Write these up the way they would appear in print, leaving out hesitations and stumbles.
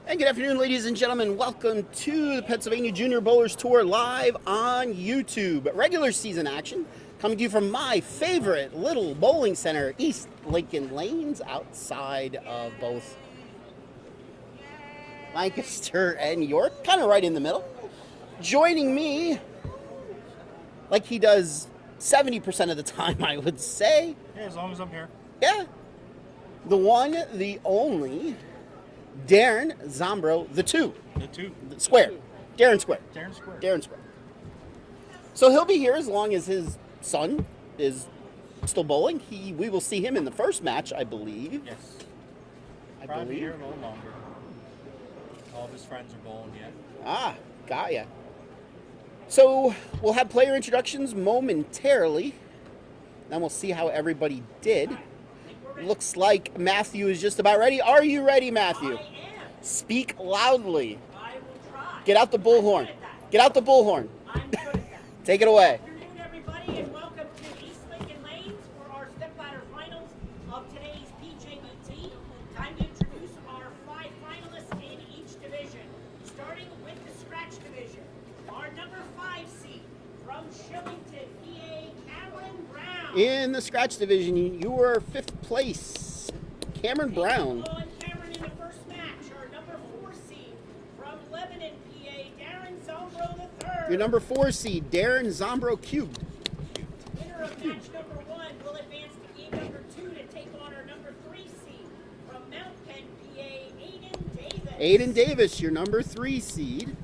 And good afternoon, ladies and gentlemen. Welcome to the Pennsylvania Junior Bowlers Tour live on YouTube. Regular season action coming to you from my favorite little bowling center, East Lincoln Lanes, outside of both Lancaster and York, kind of right in the middle. Joining me, like he does 70% of the time, I would say. Yeah, as long as I'm here. Yeah. The one, the only, Darren Zombro, the two. The Square. Darren Square. Darren Square. So he'll be here as long as his son is still bowling. We will see him in the first match, I believe. Yes. I Probably believe. here a little longer. All of his friends are bowling yet. Ah, got ya. So we'll have player introductions momentarily. Then we'll see how everybody did. Looks like Matthew is just about ready. Are you ready, Matthew? I am. Speak loudly. I will try. Get out the bullhorn. Get out the bullhorn. I'm good at that. Take it away. Good afternoon, everybody, and welcome to East Lincoln Lanes for our stepladder finals of today's PJBT. Time to introduce our 5 finalists in each division. Starting with the scratch division, our number 5 seed from Shillington, PA, Cameron Brown. In the scratch division, you were 5th place. Cameron Brown. On Cameron in the first match, our number 4 seed from Lebanon, PA, Darren Zombro III. Your number 4 seed, Darren Zombro cubed. Winner of match number 1 will advance to game number 2 to take on our number 3 seed from Mount Penn, PA, Aiden Davis. Aiden Davis, your number 3 seed.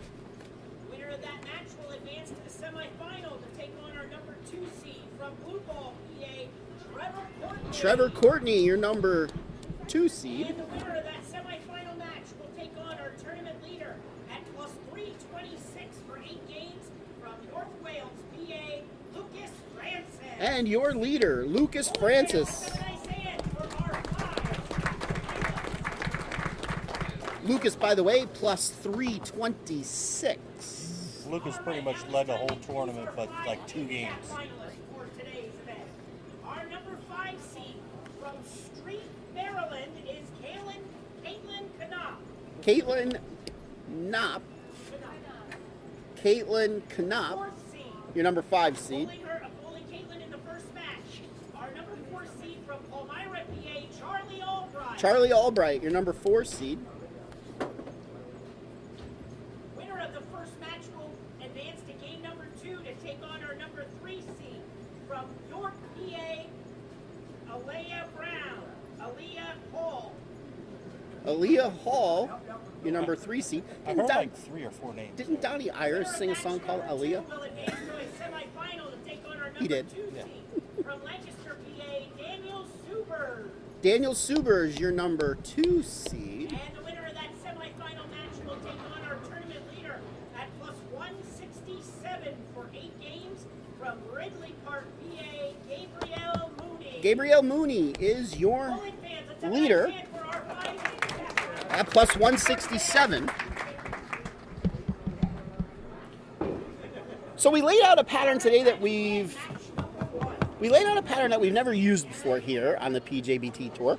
Winner of that match will advance to the semifinal to take on our number 2 seed from Blue Ball, PA, Trevor Courtney. Trevor Courtney, your number 2 seed. And the winner of that semifinal match will take on our tournament leader at plus 326 for 8 games from North Wales, PA, Lucas Francis. And your leader, Lucas Francis. Have a nice hand for our 5. Lucas, by the way, plus 326. Lucas pretty much led the whole tournament, but like 2 games. Finalists for today's event. Our number 5 seed from Street, Maryland is Caitlin Knopp. Caitlin Knopp. Caitlin Knopp, 4th seed. your number 5 seed. Bowling Caitlin in the first match. Our number 4 seed from Palmyra, PA, Charlie Albright. Charlie Albright, your number 4 seed. Winner of the first match will advance to game number 2 to take on our number 3 seed from York, PA, Aaliyah Hall. Aaliyah Hall, your number 3 seed. I heard like 3 or 4 names. Didn't Donnie Iris sing a song called Aaliyah? Will advance to a semifinal to take on our number He did. 2 seed from Lancaster, PA, Daniel Suber. Daniel Subers, your number 2 seed. And the winner of that semifinal match will take on our tournament leader at plus 167 for 8 games from Ridley Park, PA, Gabrielle Mooney. Gabrielle Mooney is your Bowling fans, let's have a leader nice hand for our 5 handicap. at plus 167. So we laid out a pattern today that we've never used before here on the PJBT tour.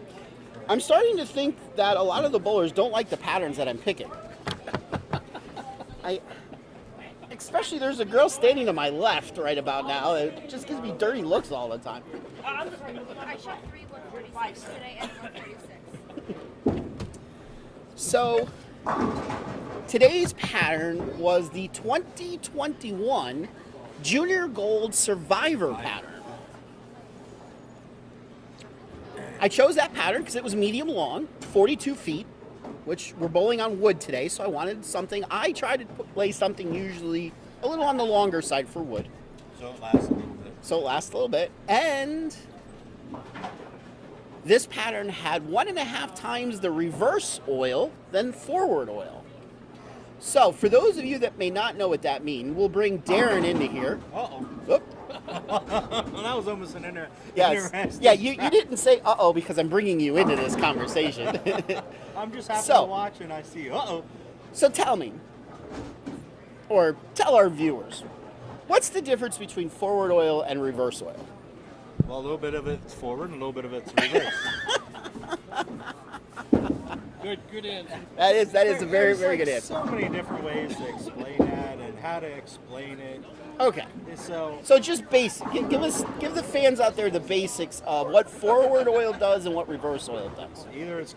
I'm starting to think that a lot of the bowlers don't like the patterns that I'm picking. Especially there's a girl standing to my left right about now that just gives me dirty looks all the time. I shot 3 146 today and 146. So today's pattern was the 2021 Junior Gold Survivor pattern. I chose that pattern because it was medium long, 42 feet, which we're bowling on wood today, so I wanted something. I try to play something usually a little on the longer side for wood, So it lasts a little bit. so it lasts a little bit. And this pattern had 1.5 times the reverse oil than forward oil. So for those of you that may not know what that means, we'll bring Darren into here. Uh-oh. Oop. That was almost an Yes. interesting. Yeah, you didn't say uh-oh because I'm bringing you into this conversation. I'm just happy So- to watch and I see, uh-oh. So tell me, or tell our viewers, what's the difference between forward oil and reverse oil? Well, a little bit of it's forward and a little bit of it's reverse. Good answer. That is a very, There's, very like, good answer. So many different ways to explain that and how to explain it. Okay. So So just basic. Give the fans out there the basics of what forward oil does and what reverse oil does. it's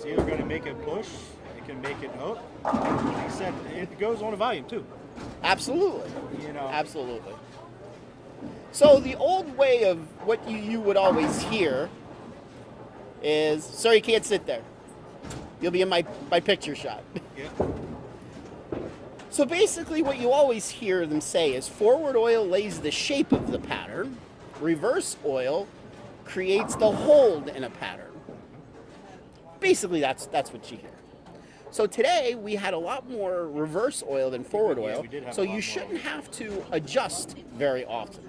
either gonna make it push, it can make it hook. Like I said, it goes on a volume too. Absolutely. You know. Absolutely. So the old way of what you would always hear is, sir, you can't sit there. You'll be in my picture shot. Yeah. So basically what you always hear them say is forward oil lays the shape of the pattern, reverse oil creates the hold in a pattern. Basically that's what you hear. So today we had a lot more reverse oil than forward oil, we did have so a lot you more. shouldn't have to adjust very often.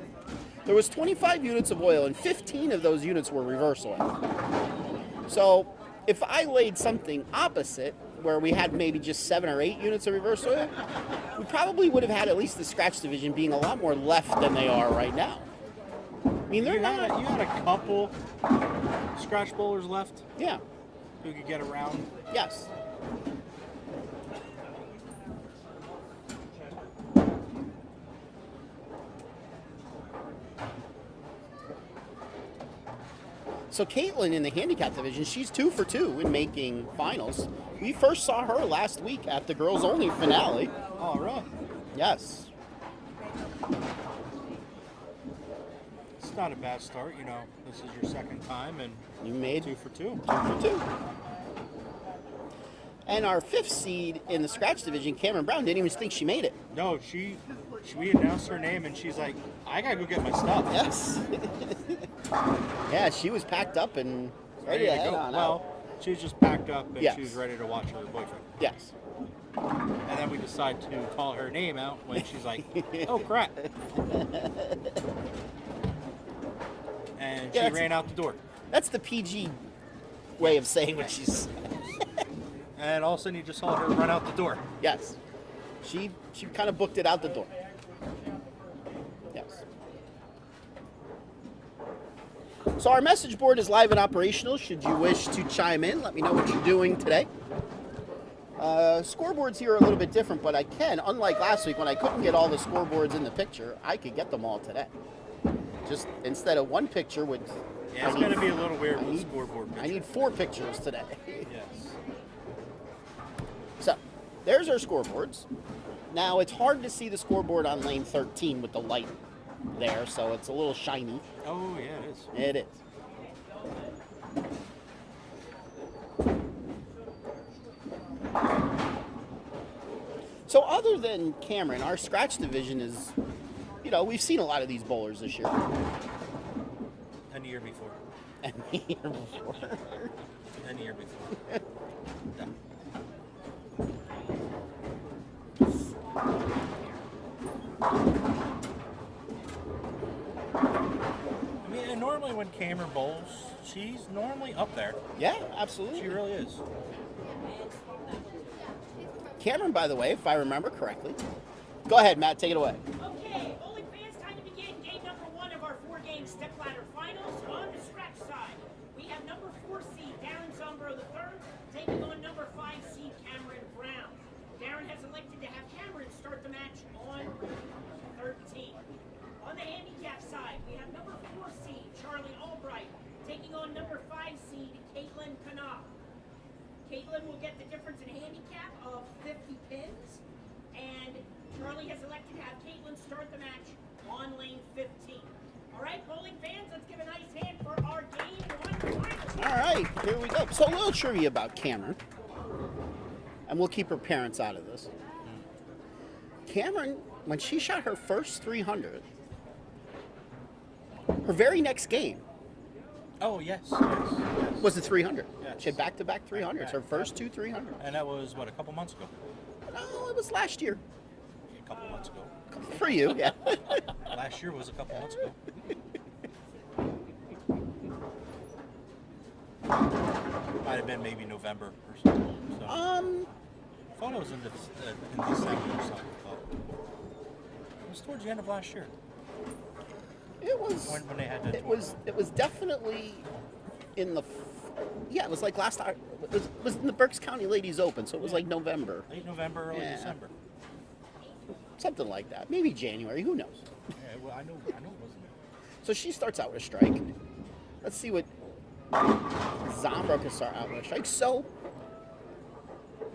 There was 25 units of oil and 15 of those units were reverse oil. So if I laid something opposite, where we had maybe just 7 or 8 units of reverse oil, we probably would have had at least the scratch division being a lot more left than they are right now. I mean, they're You not. had a couple scratch bowlers left Yeah. who could get around. Yes. So Caitlin in the handicap division, she's 2 for 2 in making finals. We first saw her last week at the girls only finale. All right. Yes. It's not a bad start, you know. This is your second time, and You made 2 for 2. 2 for 2. And our 5th seed in the scratch division, Cameron Brown, didn't even think she made it. No, we announced her name, and she's like, I gotta go get my stuff. Yes. Yeah, she was packed up and ready to head on out. Well, she was just packed up, and Yes. she was ready to watch her boyfriend. Yes. And then we decided to call her name out when she's like, oh, crap. And she Yeah, that's- ran out the door. That's the PG way of saying what she's. And all of a sudden, you just saw her run out the door. Yes. She kind of booked it out the door. Yes. So our message board is live and operational. Should you wish to chime in, let me know what you're doing today. Scoreboards here are a little bit different, but I can, unlike last week when I couldn't get all the scoreboards in the picture, I could get them all today. Just instead of one picture with... Yeah, it's going to be a little weird with the scoreboard picture. I need 4 pictures today. Yes. So, there's our scoreboards. Now, it's hard to see the scoreboard on lane 13 with the light there, so it's a little shiny. Oh, yeah, it is. It is. So other than Cameron, our scratch division is, you know, we've seen a lot of these bowlers this year. And the year before. And the year before. And the year before. I mean, and normally when Cameron bowls, she's normally up there. Yeah, absolutely. She really is. Cameron, by the way, if I remember correctly. Go ahead, Matt, take it away. Okay, bowling fans, time to begin game number 1 of our 4-game stepladder finals. On the scratch side, we have number 4 seed Darren Zombro III taking on number 5 seed Cameron Brown. Darren has elected to have Cameron start the match on 13. On the handicap side, we have number 4 seed Charlie Albright taking on number 5 seed Caitlin Knopf. Caitlin will get the difference in handicap of 50 pins, and Charlie has elected to have Caitlin start the match on lane 15. All right, bowling fans, let's give a nice hand for our game 1 final. All right, here we go. So a little trivia about Cameron, and we'll keep her parents out of this. Cameron, when she shot her first 300, her very next game Oh, yes. was the 300. Yes. She had back-to-back 300s, her first 2 300s. And that was, what, a couple months ago? No, it was last year. A couple months ago. For you, yeah. Last year was a couple months ago. Might have been maybe November or something. So. I thought it was in December or something. It was towards the end of last year. It was. When they had that It was definitely in the Yeah, it was like it was in the Berks County Ladies Open, so it was like November. Late November, early Yeah. December. Something like that. Maybe January, who knows? Yeah, well, I know it wasn't. So she starts out with a strike. Let's see what Zombro can start out with a strike. So,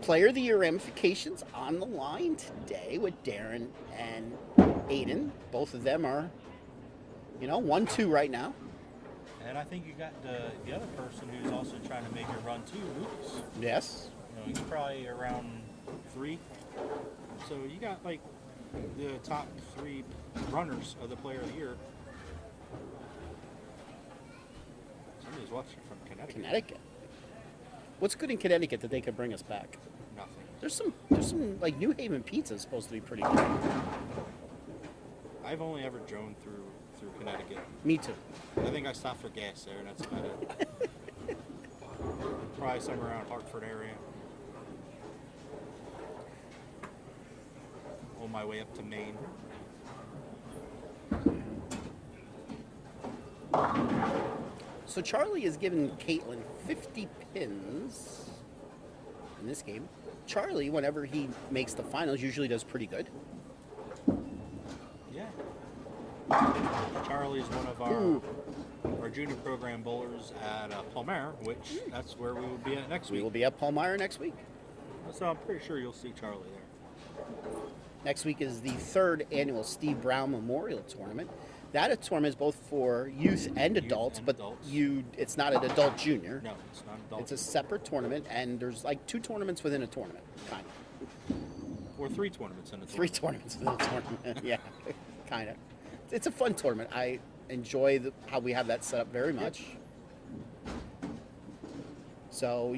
Player of the Year ramifications on the line today with Darren and Aiden. Both of them are, 1-2 right now. And I think you got the other person who's also trying to make a run too, Lucas. Yes. He's probably around 3. So you got like the top 3 runners of the Player of the Year. Somebody's watching from Connecticut. What's good in Connecticut that they could bring us back? Nothing. There's some like New Haven pizza is supposed to be pretty good. I've only ever drove through Connecticut. Me too. I think I stopped for gas there, and that's about it. Probably somewhere around Hartford area. On my way up to Maine. So Charlie has given Caitlin 50 pins in this game. Charlie, whenever he makes the finals, usually does pretty good. Yeah. Charlie is one of our junior program bowlers at Palmyra, which that's where we will be at next We week. will be at Palmyra next week. So I'm pretty sure you'll see Charlie there. Next week is the 3rd annual Steve Brown Memorial Tournament. That tournament is both for youth and adults, and but adults. it's not an adult junior. No, it's not adult. It's a separate tournament, and there's like 2 tournaments within a tournament, kind of. Or 3 tournaments in a 3 tournaments within a tournament, yeah, kind of. It's a fun tournament. I enjoy how we have that set up very much. So,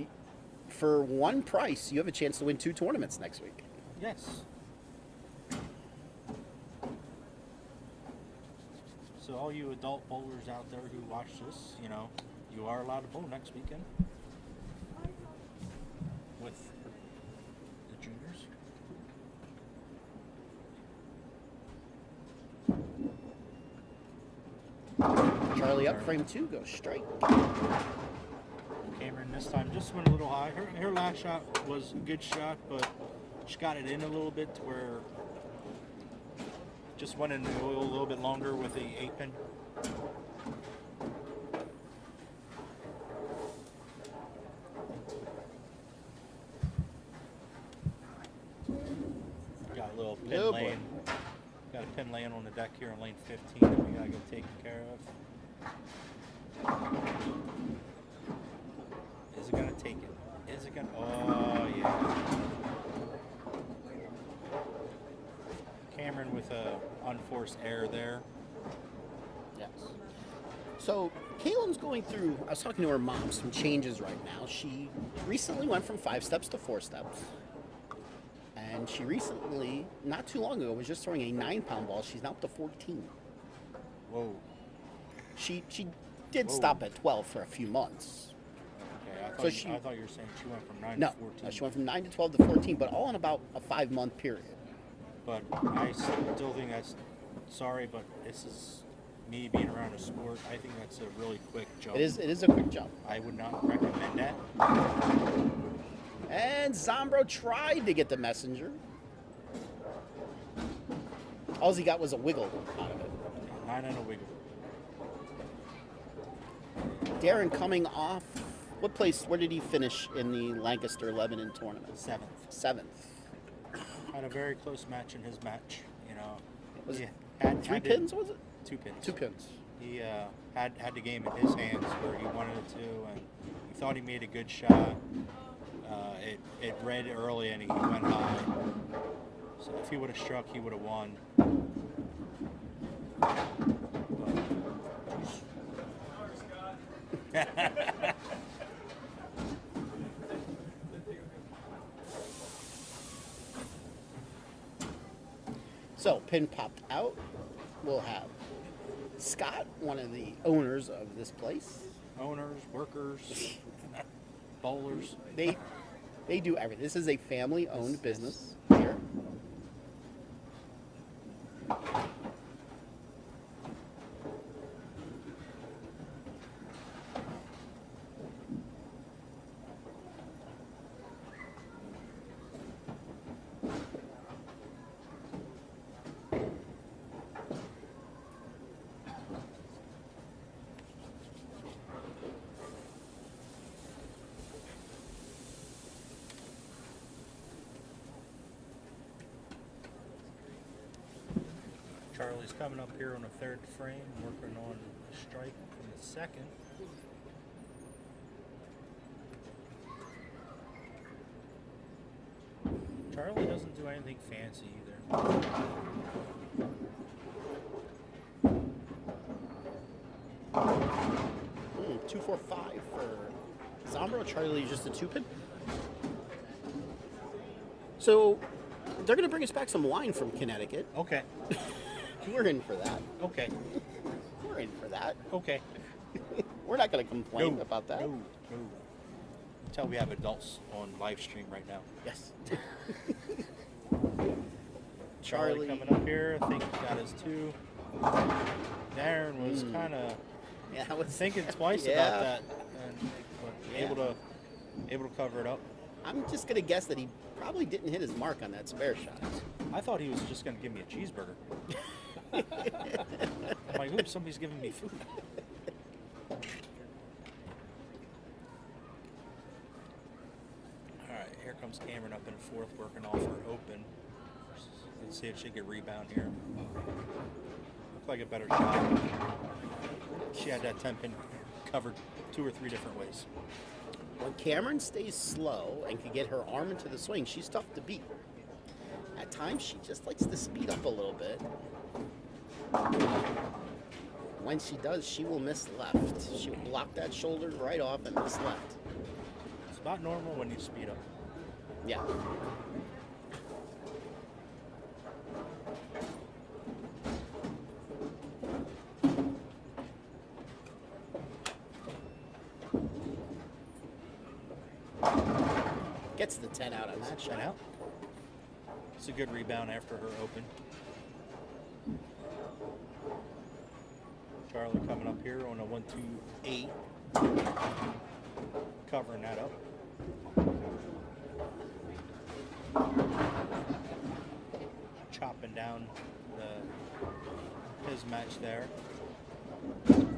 for one price, you have a chance to win 2 tournaments next week. Yes. So all you adult bowlers out there who watch this, you are allowed to bowl next weekend with the juniors. Charlie up, frame 2, goes straight. Cameron this time just went a little high. Her last shot was a good shot, but she got it in a little bit to where just went in the oil a little bit longer with the 8-pin. Got a little pin Oh, boy. laying. Got a pin laying on the deck here in lane 15 that we gotta get taken care of. Is it gonna take it? Is it gonna? Oh yeah. Cameron with a unforced error there. Yes. So, Caitlin's going through, I was talking to her mom, some changes right now. She recently went from 5 steps to 4 steps. And she recently, not too long ago, was just throwing a 9-pound ball. She's now up to 14. Whoa. She did Whoa. stop at 12 for a few months. Okay, I thought, So I thought you were saying she went from 9 No, to 14. she went from 9 to 12 to 14, but all in about a 5-month period. But I still think that's, sorry, but this is me being around a sport. I think that's a really quick jump. It is a quick jump. I would not recommend that. And Zombro tried to get the messenger. All he got was a wiggle out of it. 9 and a wiggle. Darren coming off, what place, where did he finish in the Lancaster Lebanon tournament? 7th. 7th. Had a very close match in his match. Was He it had 3 had pins, was it? 2 pins. 2 pins. He had the game in his hands where he wanted it to, and he thought he made a good shot. It read early and he went high. So if he would have struck, he would have won. So, pin popped out. We'll have Scott, one of the owners of this place. Owners, workers, bowlers. They do everything. This is a family-owned business here. Charlie's coming up here on the third frame, working on a strike in the second. Charlie doesn't do anything fancy either. 2-4-5 for Zombro. Charlie just a 2-pin. So they're going to bring us back some wine from Connecticut. Okay. We're in for that. Okay. We're in for that. Okay. We're not going to complain about that. No. Until we have adults on live stream right now. Yes. Charlie coming up here. I think he got his 2. Darren was kind of I was thinking twice about that, and able to cover it up. I'm just going to guess that he probably didn't hit his mark on that spare shot. I thought he was just going to give me a cheeseburger. I'm like, ooh, somebody's giving me food. All right, here comes Cameron up in fourth, working off her open. Let's see if she can rebound here. Looked like a better shot. She had that 10-pin covered 2 or 3 different ways. When Cameron stays slow and can get her arm into the swing, she's tough to beat. At times, she just likes to speed up a little bit. When she does, she will miss left. She will block that shoulder right off and miss left. It's about normal when you speed up. Yeah. Gets the 10 out on that shot. Out. It's a good rebound after her open. Charlie coming up here on a 1-2-8. Covering that up. Chopping down his match there. Darren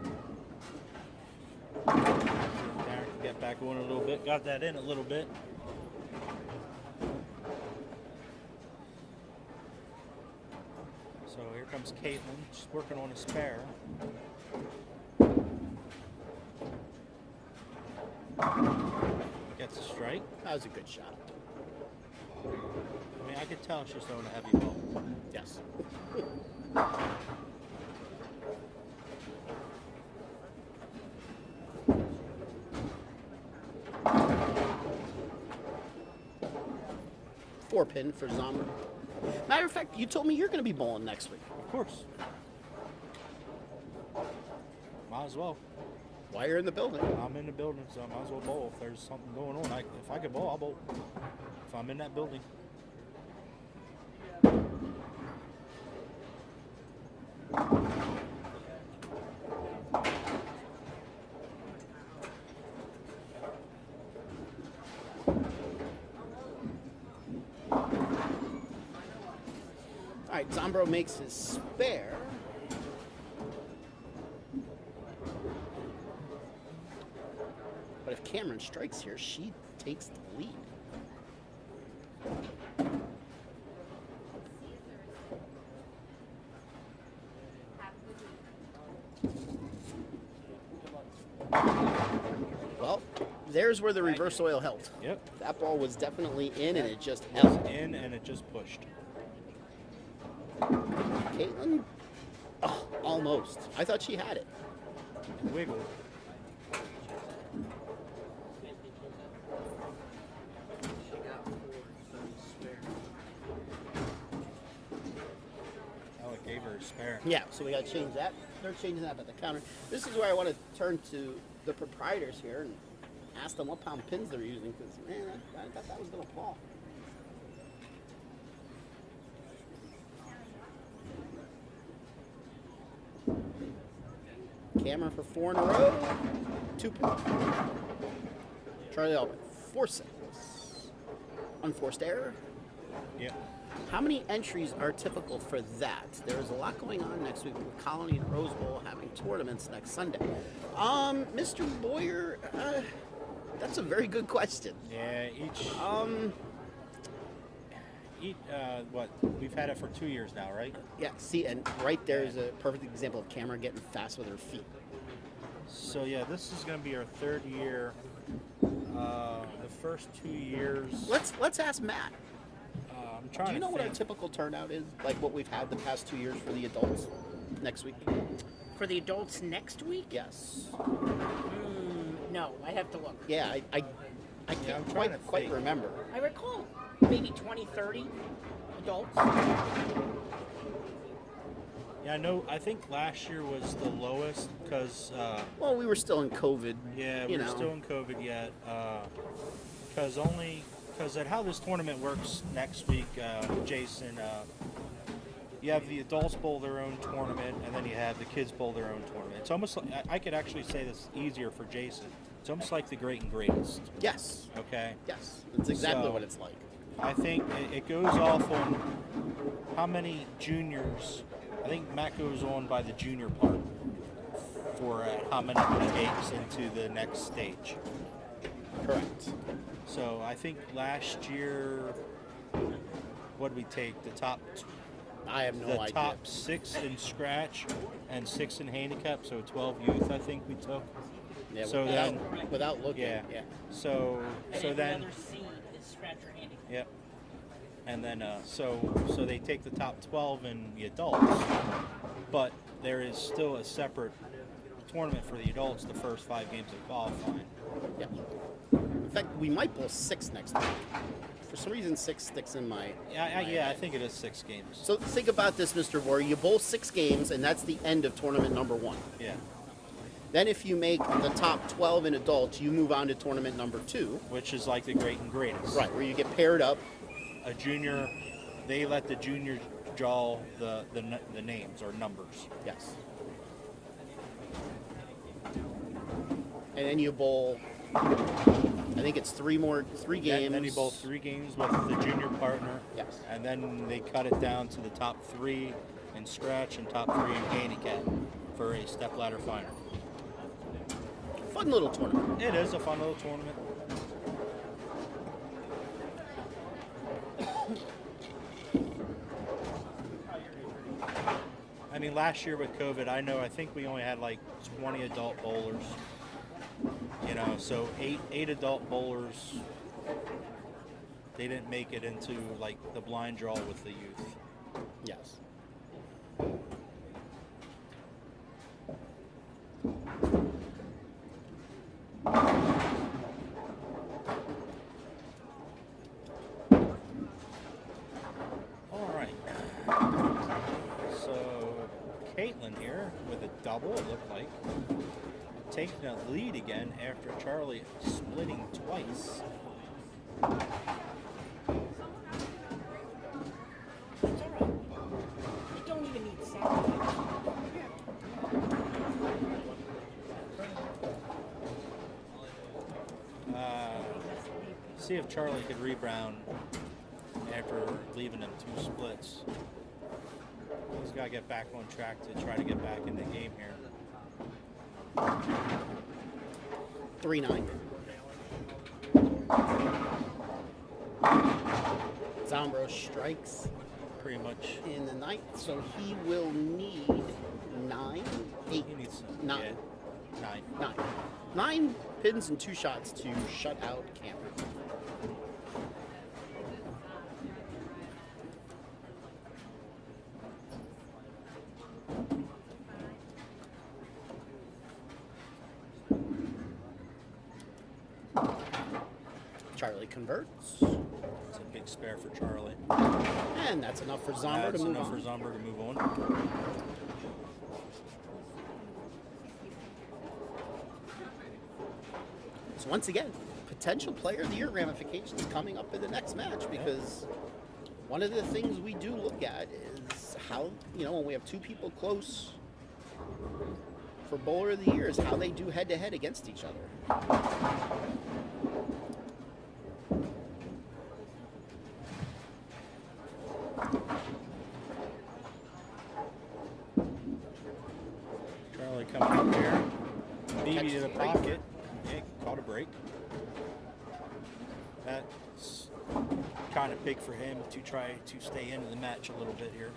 can get back on a little bit. Got that in a little bit. So here comes Caitlin, she's working on a spare. Gets a strike. That was a good shot. I mean, I could tell she's throwing a heavy ball. Yes. Four pin for Zombro. Matter of fact, you told me you're going to be bowling next week. Of course. Might as well. While you're in the building. I'm in the building, so I might as well bowl. If there's something going on, if I could bowl, I'll bowl. If I'm in that building. All right, Zombro makes his spare. But if Cameron strikes here, she takes the lead. Well, there's where the reverse oil helped. Yep. That ball was definitely in, and it just It was held. in and it just pushed. Caitlin, oh, almost. I thought she had it. Wiggle. Oh, it gave her a spare. Yeah, so we got to change that. They're changing that at the counter. This is where I want to turn to the proprietors here and ask them what pound pins they're using, because, man, I thought that was going to fall. Cameron for 4 in a row. 2 pin. Charlie Albert, 4-6. Unforced error. Yep. How many entries are typical for that? There's a lot going on next week with Colony and Rose Bowl having tournaments next Sunday. Mr. Boyer, that's a very good question. Yeah, What? We've had it for 2 years now, right? Yeah, see, and right there is a perfect example of Cameron getting fast with her feet. So yeah, this is going to be our 3rd year. The first 2 years. Let's ask Matt. I'm trying Do you to know what our think. typical turnout is? Like what we've had the past 2 years for the adults next week? For the adults next week? Yes. No, I have to look. Yeah, I I'm can't trying to quite think. remember. I recall maybe 20, 30 adults. Yeah, I think last year was the lowest because Well, we were still in COVID. yeah, you we're know. still in COVID yet. Because at how this tournament works next week, Jason, you have the adults bowl their own tournament, and then you have the kids bowl their own tournament. It's almost like I could actually say this easier for Jason. It's almost like the great and greatest. Yes. Okay. Yes. That's exactly So- what it's like. I think it goes off on how many juniors. I think Matt goes on by the junior part for how many he takes into the next stage. Correct. So I think last year, what did we take? The top I have no the idea. top 6 in scratch and 6 in handicap, so 12 youth I think we took. Yeah, so without looking. Yeah. Yeah. So And so every then other seed is scratch or handicap. yep. And then so they take the top 12 in the adults, but there is still a separate tournament for the adults. The first 5 games of qualifying. Yeah. In fact, we might bowl 6 next week. For some reason, 6 sticks in my. Yeah, my I head. think it is 6 games. So think about this, Mr. Warrior. You bowl 6 games, and that's the end of tournament number 1. Yeah. Then, if you make the top 12 in adults, you move on to tournament number 2. Which is like the great and greatest. Right, where you get paired up. A junior, they let the juniors draw the names or numbers. Yes. And then you bowl. I think it's 3 games. Then you bowl 3 games with the junior partner. Yes. And then they cut it down to the top 3 in scratch and top 3 in handicap for a step ladder final. Fun little tournament. It is a fun little tournament. I mean, last year with COVID, I think we only had like 20 adult bowlers. You know, so eight adult bowlers, they didn't make it into like the blind draw with the youth. Yes. All right. So Caitlin here with a double, it looked like. Taking a lead again after Charlie splitting twice. It's all right. You don't even need sound. See if Charlie could rebound after leaving them 2 splits. He's got to get back on track to try to get back in the game here. 3-9. Zombro strikes Pretty much. in the 9th, so he will need 9, 8, He needs some. 9. Yeah, 9. 9. 9 pins and 2 shots to shut out Cameron. Charlie converts, It's a big spare for Charlie. and that's enough for Zombro to That's move enough on. for Zomber to move on. So once again, potential player of the year ramifications coming up in the next match, because one of the things we do look at is how, when we have 2 people close for bowler of the year, is how they do head to head against each other. Charlie coming up here. BB Catches to the a break. pocket. Yeah, caught a break. That's kind of big for him to try to stay into the match a little bit here.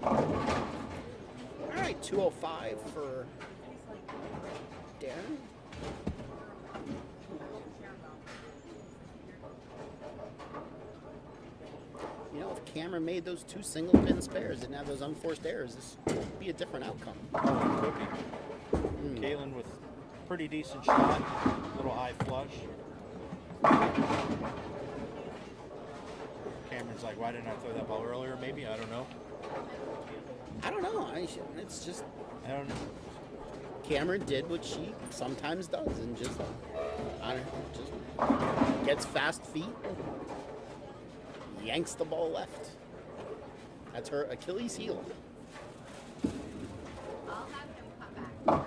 All right, 205 for Darren. You know, if Cameron made those 2 single pin spares and have those unforced errors, this would be a different outcome. Oh, it could be. Caitlin with pretty decent shot, little high flush. Cameron's like, why didn't I throw that ball earlier? Maybe, I don't know. I don't know. It's just I don't know. Cameron did what she sometimes does and just, I don't know, just gets fast feet, yanks the ball left. That's her Achilles heel. I'll have him come back.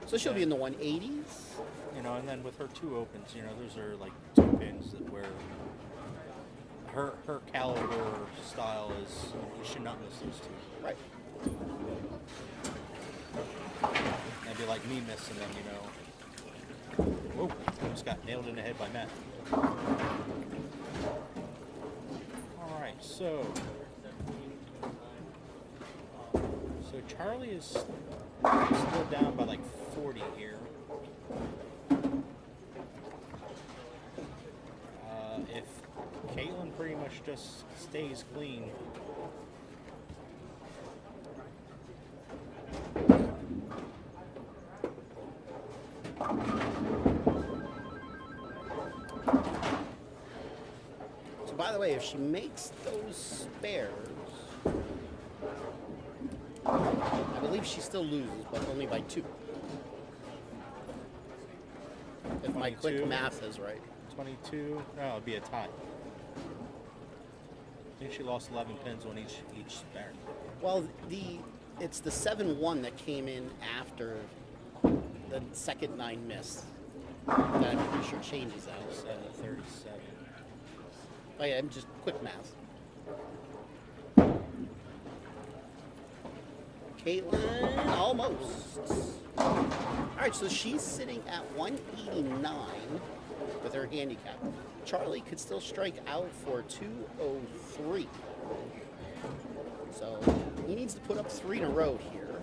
So she'll be in the 180s. You know, and then with her 2 opens, you know, those are like 2 pins that where her caliber style is, you should not miss those 2. Right. That'd be like me missing them, you know. Whoa, almost got nailed in the head by Matt. All right, so Charlie is still down by like 40 here. If Caitlin pretty much just stays clean, So by the way, if she makes those spares, I believe she still loses, but only by 2. If my quick 22. math is right. 22, no, it'd be a tie. I think she lost 11 pins on each spare. Well, it's the 7-1 that came in after the second 9 miss that I'm pretty sure changes that. 37. Oh yeah, I'm just quick math. Caitlin, almost. All right, so she's sitting at 189 with her handicap. Charlie could still strike out for 203. So he needs to put up 3 in a row here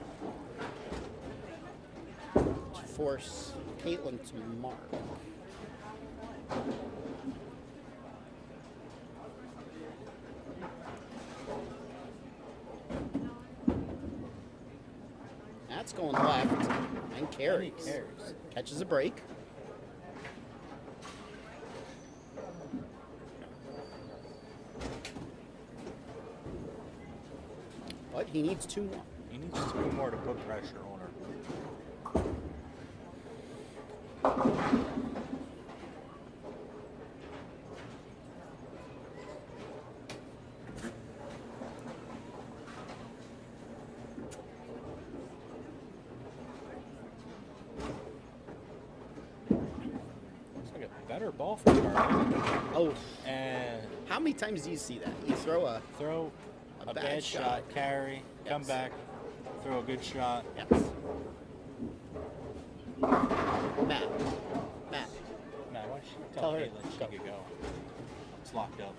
to force Caitlin to mark. That's going left and carries. Catches a break. But he needs 2 more. He needs 2 more to put pressure on her. Looks like a better ball for Charlie. Oh, And how many times do you see that? You throw a throw a bad shot, carry, come Yes. back, throw a good shot. yes. Matt. Matt, why don't you Tell tell her Caitlin to she go. could go? It's locked up.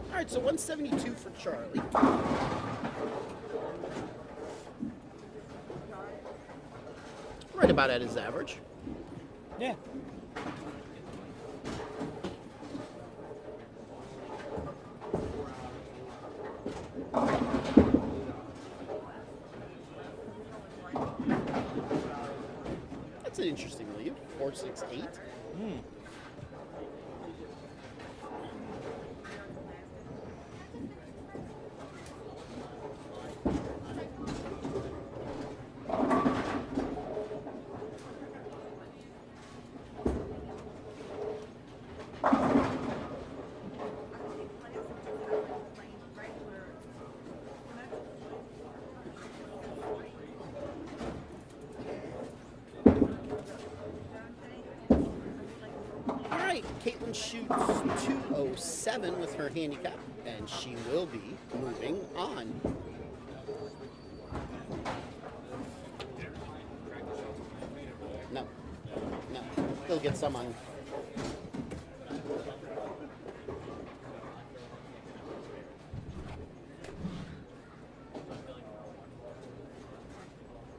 All right, so 172 for Charlie. Right about at his average. Yeah. an interesting lead. 468. All right, Caitlin shoots 207 with her handicap, and she will be moving on. No. He'll get some on.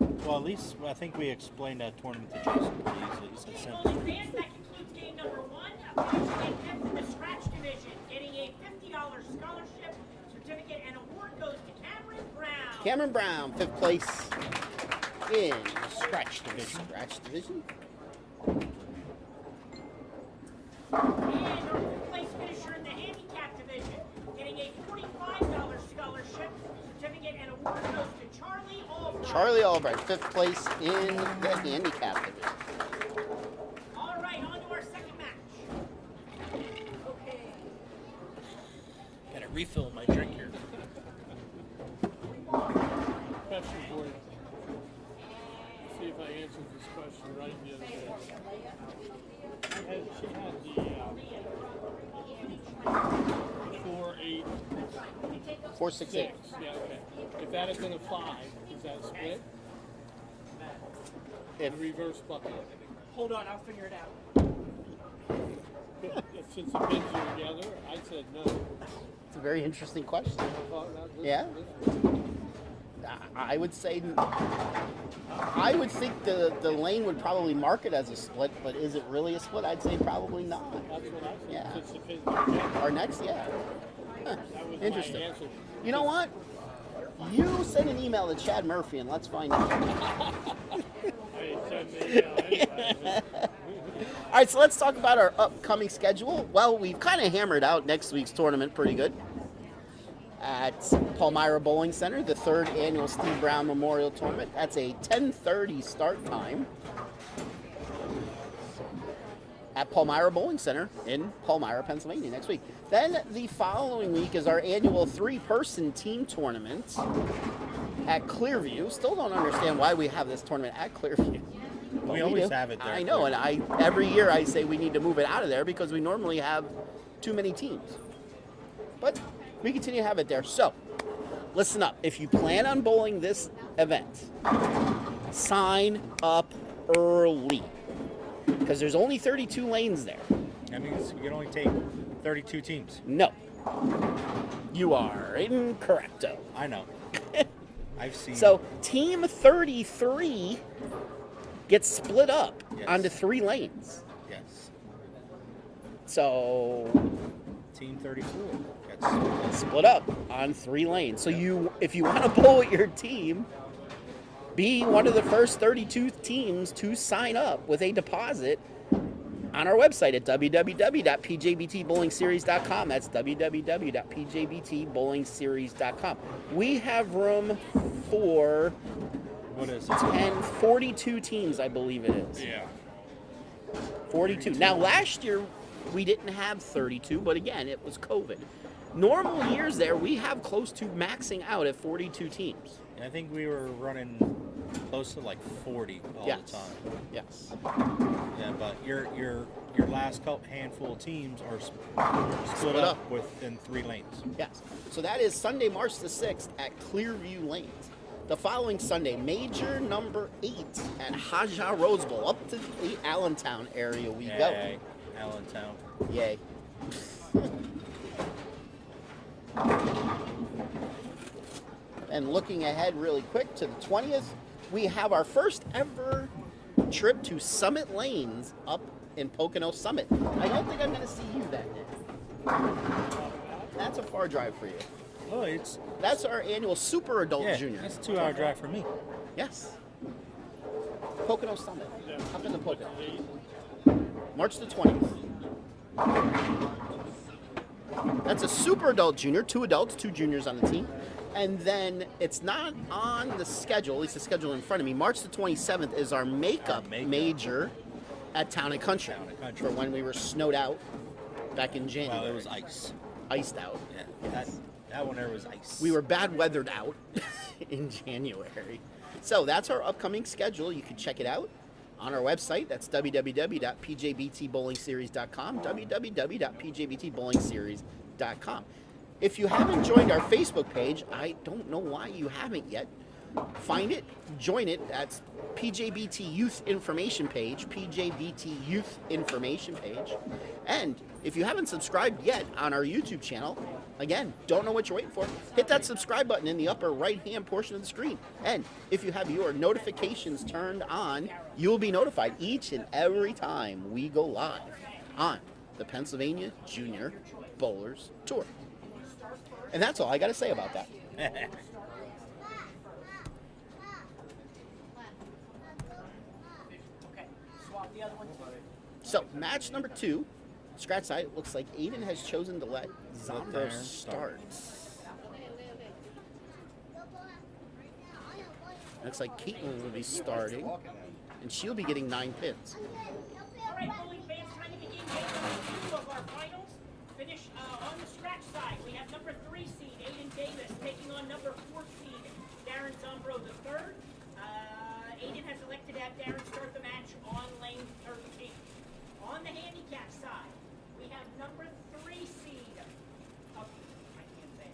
Well, at least I think we explained that tournament to Jason pretty easily. He said Okay, simple. bowling fans, that concludes game number 1. Approaching fifth in the scratch division, getting a $50 scholarship certificate and award goes to Cameron Brown. Cameron Brown, 5th place in scratch division. And our 5th place finisher in the handicap division, getting a $45 scholarship certificate and award goes to Charlie Albright. Charlie Albright, 5th place in the handicap division. All right, on to our second match. Okay. Gotta refill my drink here. Question for you. See if I answered this question right the other day. She had the 4-8 468. 6. Yeah, okay. If that had been a 5, is that a split? If A reverse bucket. Hold on, I'll figure it out. Since the pins are together, I said no. it's a very interesting question. I thought that was Yeah? I would say, I would think the lane would probably mark it as a split, but is it really a split? I'd say probably not. That's what I said. Yeah. Since the pins are together. Our next, yeah. Huh. That was Interesting. my answer. You know what? You send an email to Chad Murphy and let's find out. Hey, send me anyway. All right, so let's talk about our upcoming schedule. Well, we've kind of hammered out next week's tournament pretty good. At Palmyra Bowling Center, the 3rd annual Steve Brown Memorial Tournament. That's a 10:30 start time at Palmyra Bowling Center in Palmyra, Pennsylvania next week. Then the following week is our annual 3-person team tournament at Clearview. Still don't understand why we have this tournament at Clearview. But We always do. have it there. I know, and every year I say we need to move it out of there because we normally have too many teams. But we continue to have it there. So, listen up. If you plan on bowling this event, sign up early because there's only 32 lanes there. That means you can only take 32 teams. No. You are incorrecto. I know. I've seen. So, Team 33 gets split up Yes. onto 3 lanes. Yes. So, Team 34 gets split up on 3 lanes. So if you want to bowl with your team, be one of the first 32 teams to sign up with a deposit on our website at www.pjbtbowlingseries.com. That's www.pjbtbowlingseries.com. We have room for What is it? 42 teams, I believe it is. Yeah. 42. Now, last year, we didn't have 32, but again, it was COVID. Normal years there, we have close to maxing out at 42 teams. And I think we were running close to like 40 all Yes. the time. Yes. Yeah, but your last handful of teams are split up. up within 3 lanes. Yes. So that is Sunday, March the 6th at Clearview Lanes. The following Sunday, major number 8 at Haja Rose Bowl, up to the Allentown area we Yay, Allentown. go. Yay. And looking ahead really quick to the 20th, we have our first ever trip to Summit Lanes up in Pocono Summit. I don't think I'm going to see you that day. That's a far drive for you. Oh, it's That's our annual Super Adult yeah, Junior. that's a 2-hour drive for me. Yes. Pocono Summit. Yeah. Up in the Pocono. 8. March the 20th. That's a super adult junior, 2 adults, 2 juniors on the team. And then it's not on the schedule, at least the schedule in front of me. March the 27th is our makeup major at Town and Country, for when we were snowed out back in January. Well, it was ice. Iced out. Yeah, that one there was ice. We were bad weathered out in January. So that's our upcoming schedule. You can check it out on our website. That's www.pjbtbowlingseries.com, www.pjbtbowlingseries.com. If you haven't joined our Facebook page, I don't know why you haven't yet. Find it, join it. That's PJBT Youth Information Page, PJBT Youth Information Page. And if you haven't subscribed yet on our YouTube channel, again, don't know what you're waiting for, hit that subscribe button in the upper right-hand portion of the screen. And if you have your notifications turned on, you will be notified each and every time we go live on the Pennsylvania Junior Bowlers Tour. And that's all I got to say about that. Okay, swap the other one. So, match number 2, scratch side, it looks like Aiden has chosen to let Zombro start. Looks like Caitlin will be starting, and she'll be getting 9 pins. All right, bowling fans, time to begin game number 2 of our finals. Finish on the scratch side. We have number 3 seed Aiden Davis taking on number 4 seed Darren Zombro III. Aiden has elected to have Darren start the match on lane 13. On the handicap side, we have number 3 seed. I can't say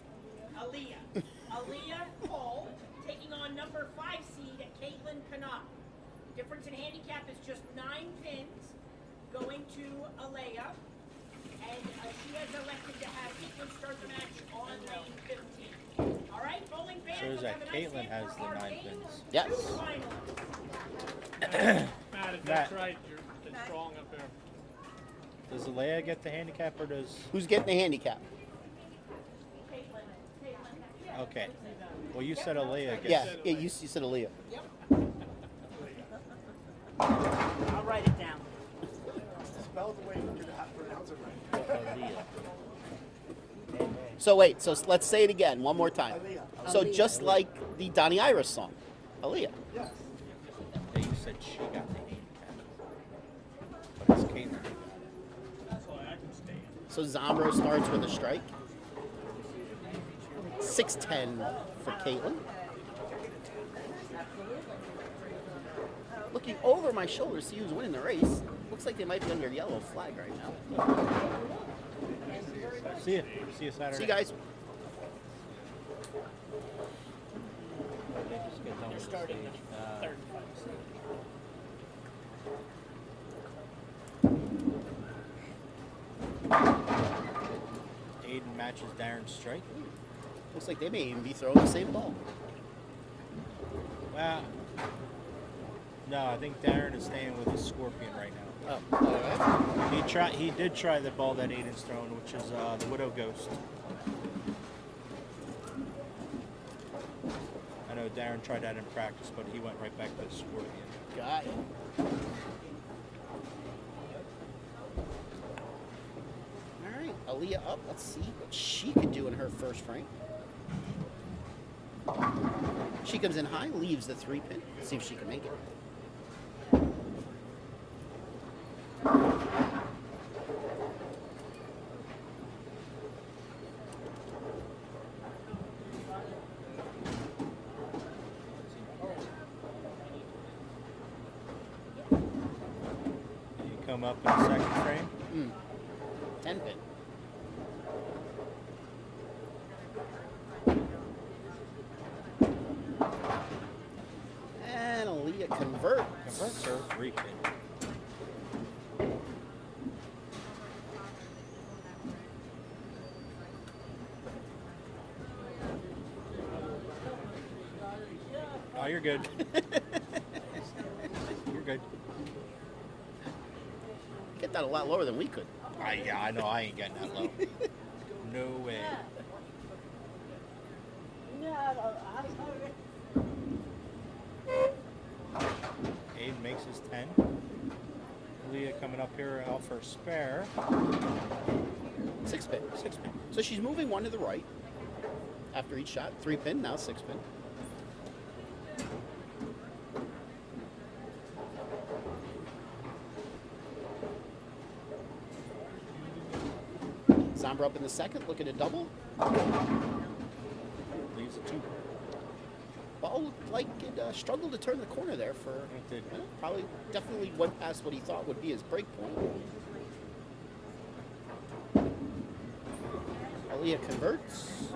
it. Aaliyah Hall taking on number 5 seed Caitlin Canop. Difference in handicap is just 9 pins going to Aaliyah. And she has elected to have Caitlin start the match on lane 15. All right, bowling fans, Shows let's that have a nice Caitlin hand has for the our 9 game pins. Yes. finalists. Matt, if that's right, you're strong up there. Does Alea get the handicap or does... Who's getting the handicap? Okay. Well, you said Alea gets... Yeah, you said Aaliyah. I'll write it down. Spell the way you have to pronounce it right. So wait, so let's say it again, one more time. So just like the Donnie Iris song, Aaliyah. Yes. Yeah, you said she got the handicap. But it's Caitlin. So Zombro starts with a strike. 6-10 for Caitlin. Looking over my shoulder to see who's winning the race. Looks like they might be under yellow flag right now. See you. See you Saturday. See you guys. They're starting the third. Aiden matches Darren's strike. Looks like they may even be throwing the same ball. Well, no, I think Darren is staying with his Scorpion right now. Oh, all right. He did try the ball that Aiden's thrown, which is the Widow Ghost. I know Darren tried that in practice, but he went right back to the Scorpion. Got it. All right, Aaliyah up. Let's see what she can do in her first frame. She comes in high, leaves the 3 pin. See if she can make it. You come up in the second frame. 10 pin. And Aaliyah converts. Converts her 3 pin. Oh, you're good. You're good. Get that a lot lower than we could. Yeah, I know. I ain't getting that low. No way. Aiden makes his 10. Leah coming up here out for a spare. 6 pin. 6 pin. So she's moving one to the right after each shot. 3 pin, now 6 pin. Zombra up in the second, looking to double. Leaves a 2. Ball looked like it struggled to turn the corner there for It did. probably definitely went past what he thought would be his break point. Aaliyah converts.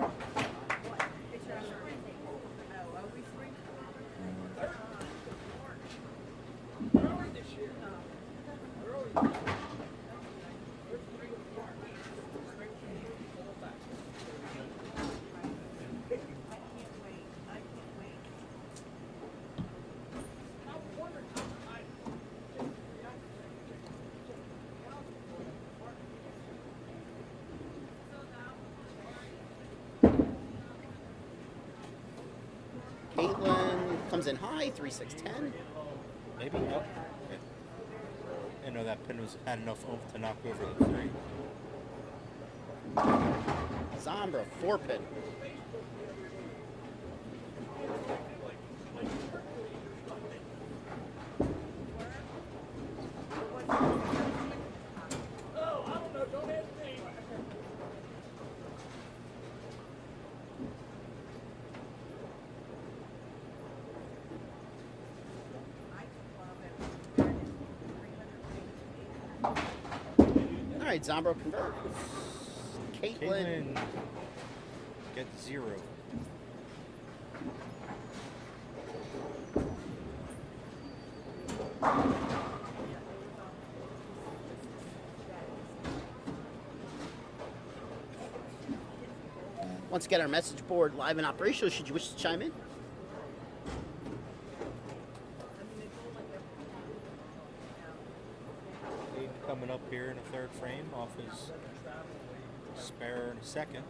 Caitlin comes in high, 3-6-10. Maybe. Nope. I know that pin had enough oomph to knock over the 3. Zombra, 4 pin. All right, Zombra converts. Caitlin. Caitlin gets 0. Once again, our message board live and operational. Should you wish to chime in? Aiden coming up here in the 3rd frame off his spare in a second.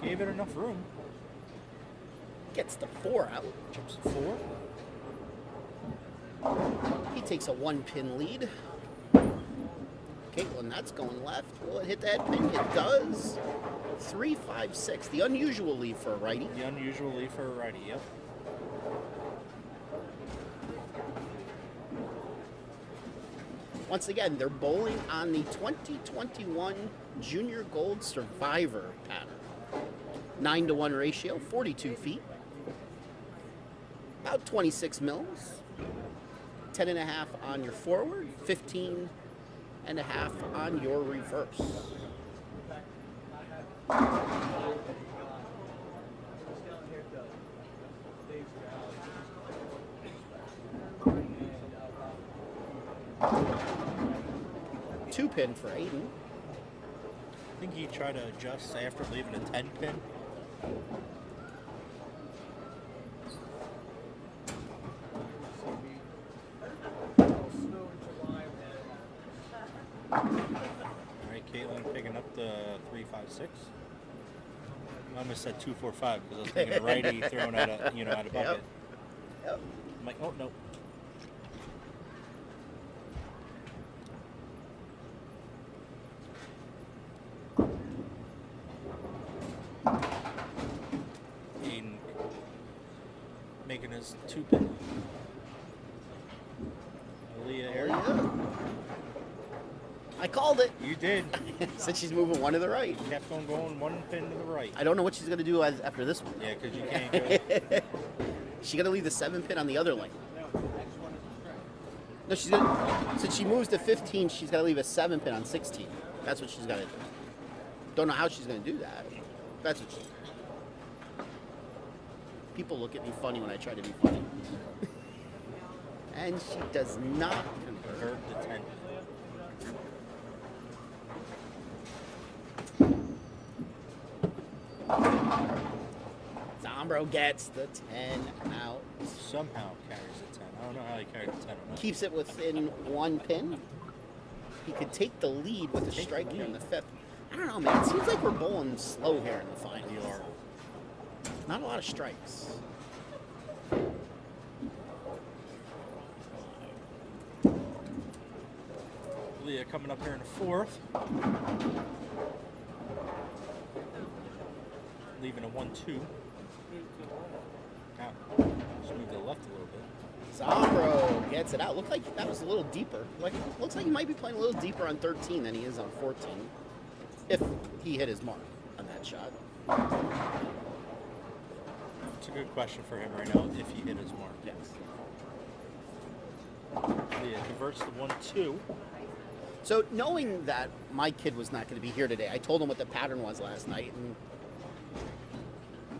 Gave it enough room. Gets the 4 out. Chips a 4. He takes a 1-pin lead. Caitlin, that's going left. Will it hit that pin? It does. 3-5-6. The unusual lead for a righty. The unusual lead for a righty, yep. Once again, they're bowling on the 2021 Junior Gold Survivor pattern. 9-to-1 ratio, 42 feet. About 26 mils. 10.5 on your forward, 15.5 on your reverse. Two pin for Aiden. I think he tried to adjust after leaving a 10 pin. Alright, Caitlin picking up the 3-5-6. I almost said 2-4-5 because I was thinking a righty throwing at a at a bucket. Yep. I'm like, oh no. Aiden making his 2 pin. Aaliyah here. Yeah. I called it. You did. Said she's moving one to the right. Kept on going 1 pin to the right. I don't know what she's going to do after this one. Yeah, because you can't go. She's going to leave the 7 pin on the other lane. No, she's gonna. Since she moves to 15, she's got to leave a 7 pin on 16. That's what she's got to do. Don't know how she's going to do that. That's what she. People look at me funny when I try to be funny. And she does not convert. Convert to 10. Zombro gets the 10 out. Somehow carries the 10. I don't know how he carried the 10 or not. Keeps it within 1 pin. He could take the lead with a Take the strike here in lead. the 5th. don't know, man. It seems like we're bowling slow here in the finals. We are. Not a lot of strikes. Leah coming up here in the fourth. Leaving a 1-2. Now, just move to the left a little bit. Zambro gets it out. Looked like that was a little deeper. Looks like he might be playing a little deeper on 13 than he is on 14. If he hit his mark on that shot. It's a good question for him right now, if he hit his mark. Yes. Leah converts to 1-2. So knowing that my kid was not going to be here today, I told him what the pattern was last night, and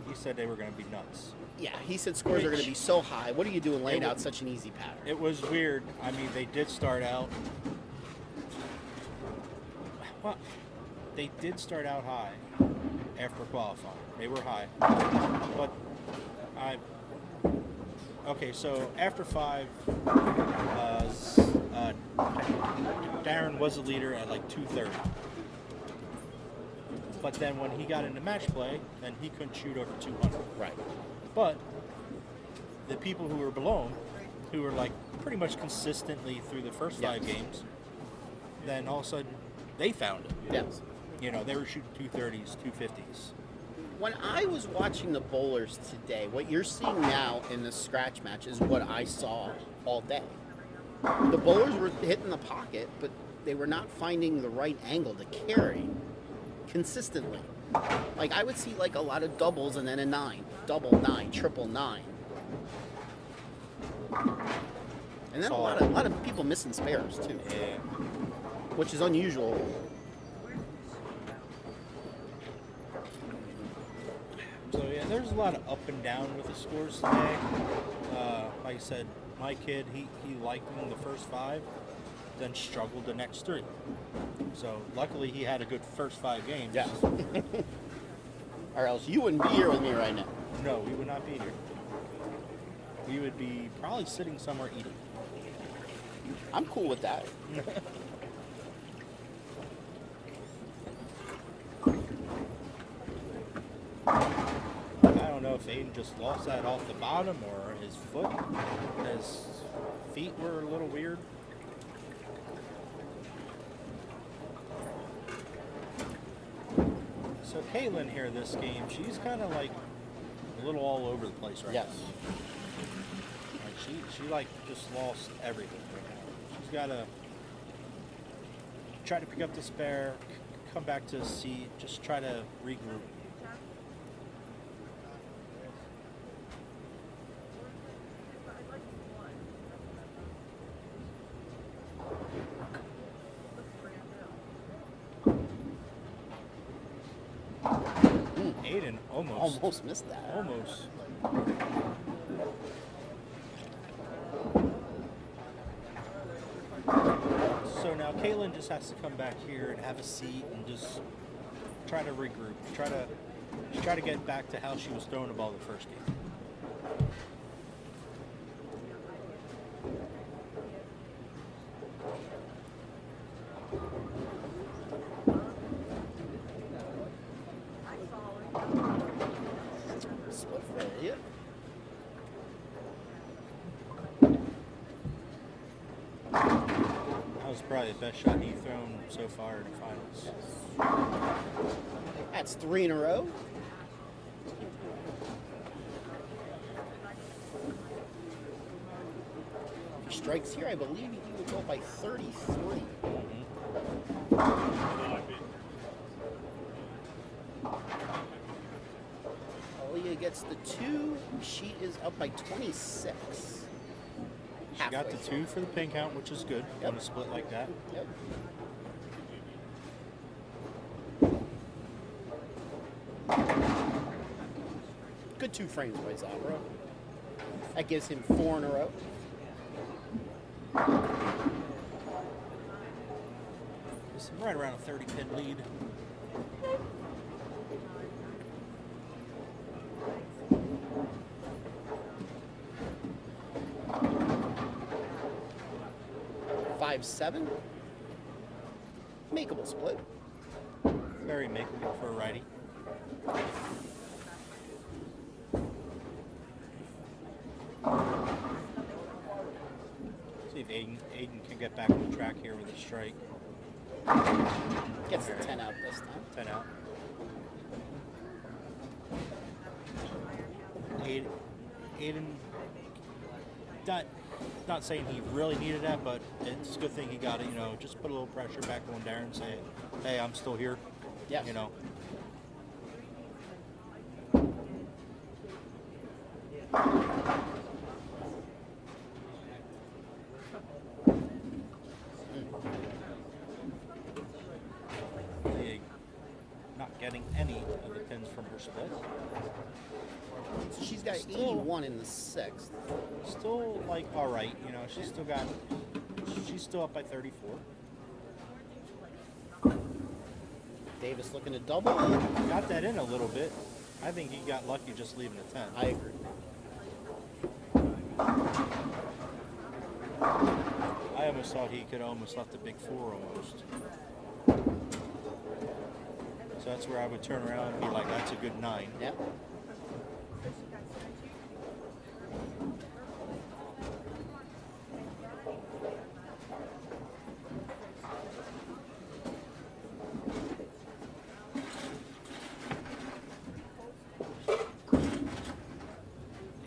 He said they were going to be nuts. yeah, he said scores are going to be so high. What are you doing laying out such an easy pattern? It was weird. I mean, they did start out. Well, they did start out high after qualifying. They were high, but okay. So after 5, Darren was the leader at like 2:30. But then when he got into match play, then he couldn't shoot over 200. Right. But the people who were below him, who were like pretty much consistently through the first 5 games, then all of a sudden they found it. Yes. You know, they were shooting 230s, 250s. When I was watching the bowlers today, what you're seeing now in the scratch match is what I saw all day. The bowlers were hitting the pocket, but they were not finding the right angle to carry consistently. Like I would see like a lot of doubles and then a 9, double 9, triple 9. And then a lot of people missing spares too, Yeah. which is unusual. So yeah, there's a lot of up and down with the scores today. Like I said, my kid, he liked them the first 5, then struggled the next 3. So luckily he had a good first 5 games. Yes. Or else you wouldn't be here with me right now. No, we would not be here. We would be probably sitting somewhere eating. I'm cool with that. I don't know if Aiden just lost that off the bottom or his feet were a little weird. So Caitlin here this game, she's kind of like a little all over the place right Yes. now. Like she like just lost everything right now. She's got to try to pick up the spare, come back to a seat, just try to regroup. Aiden Almost missed that. Almost. So now Caitlin just has to come back here and have a seat and just try to regroup. Try to get back to how she was throwing the ball the first game. Split for Elliott. That was probably the best shot he's thrown so far in the finals. That's 3 in a row. If he strikes here, I believe he would go by 33. Aaliyah gets the 2. She is up by 26. She got the 2 for the pin count, which is good on a split like that. Yep. Good 2 frames by Zabra. That gives him 4 in a row. It's right around a 30 pin lead. Five, 7. Makeable split. Very makeable for a righty. See if Aiden can get back on the track here with a strike. Gets the 10 out this time. 10 out. Aiden, not saying he really needed that, but it's a good thing he got it. You know, just put a little pressure back on Darren and say, "Hey, I'm still here." Yes. You know. Not getting any of the pins from her split. So she's got Still- 81 in the 6th. Still like all right, you know. She's still up by 34. Davis looking to double. Got that in a little bit. I think he got lucky just leaving a 10. I agree. I almost thought he could almost left a big 4 almost. So that's where I would turn around and be like, that's a good 9. Yeah.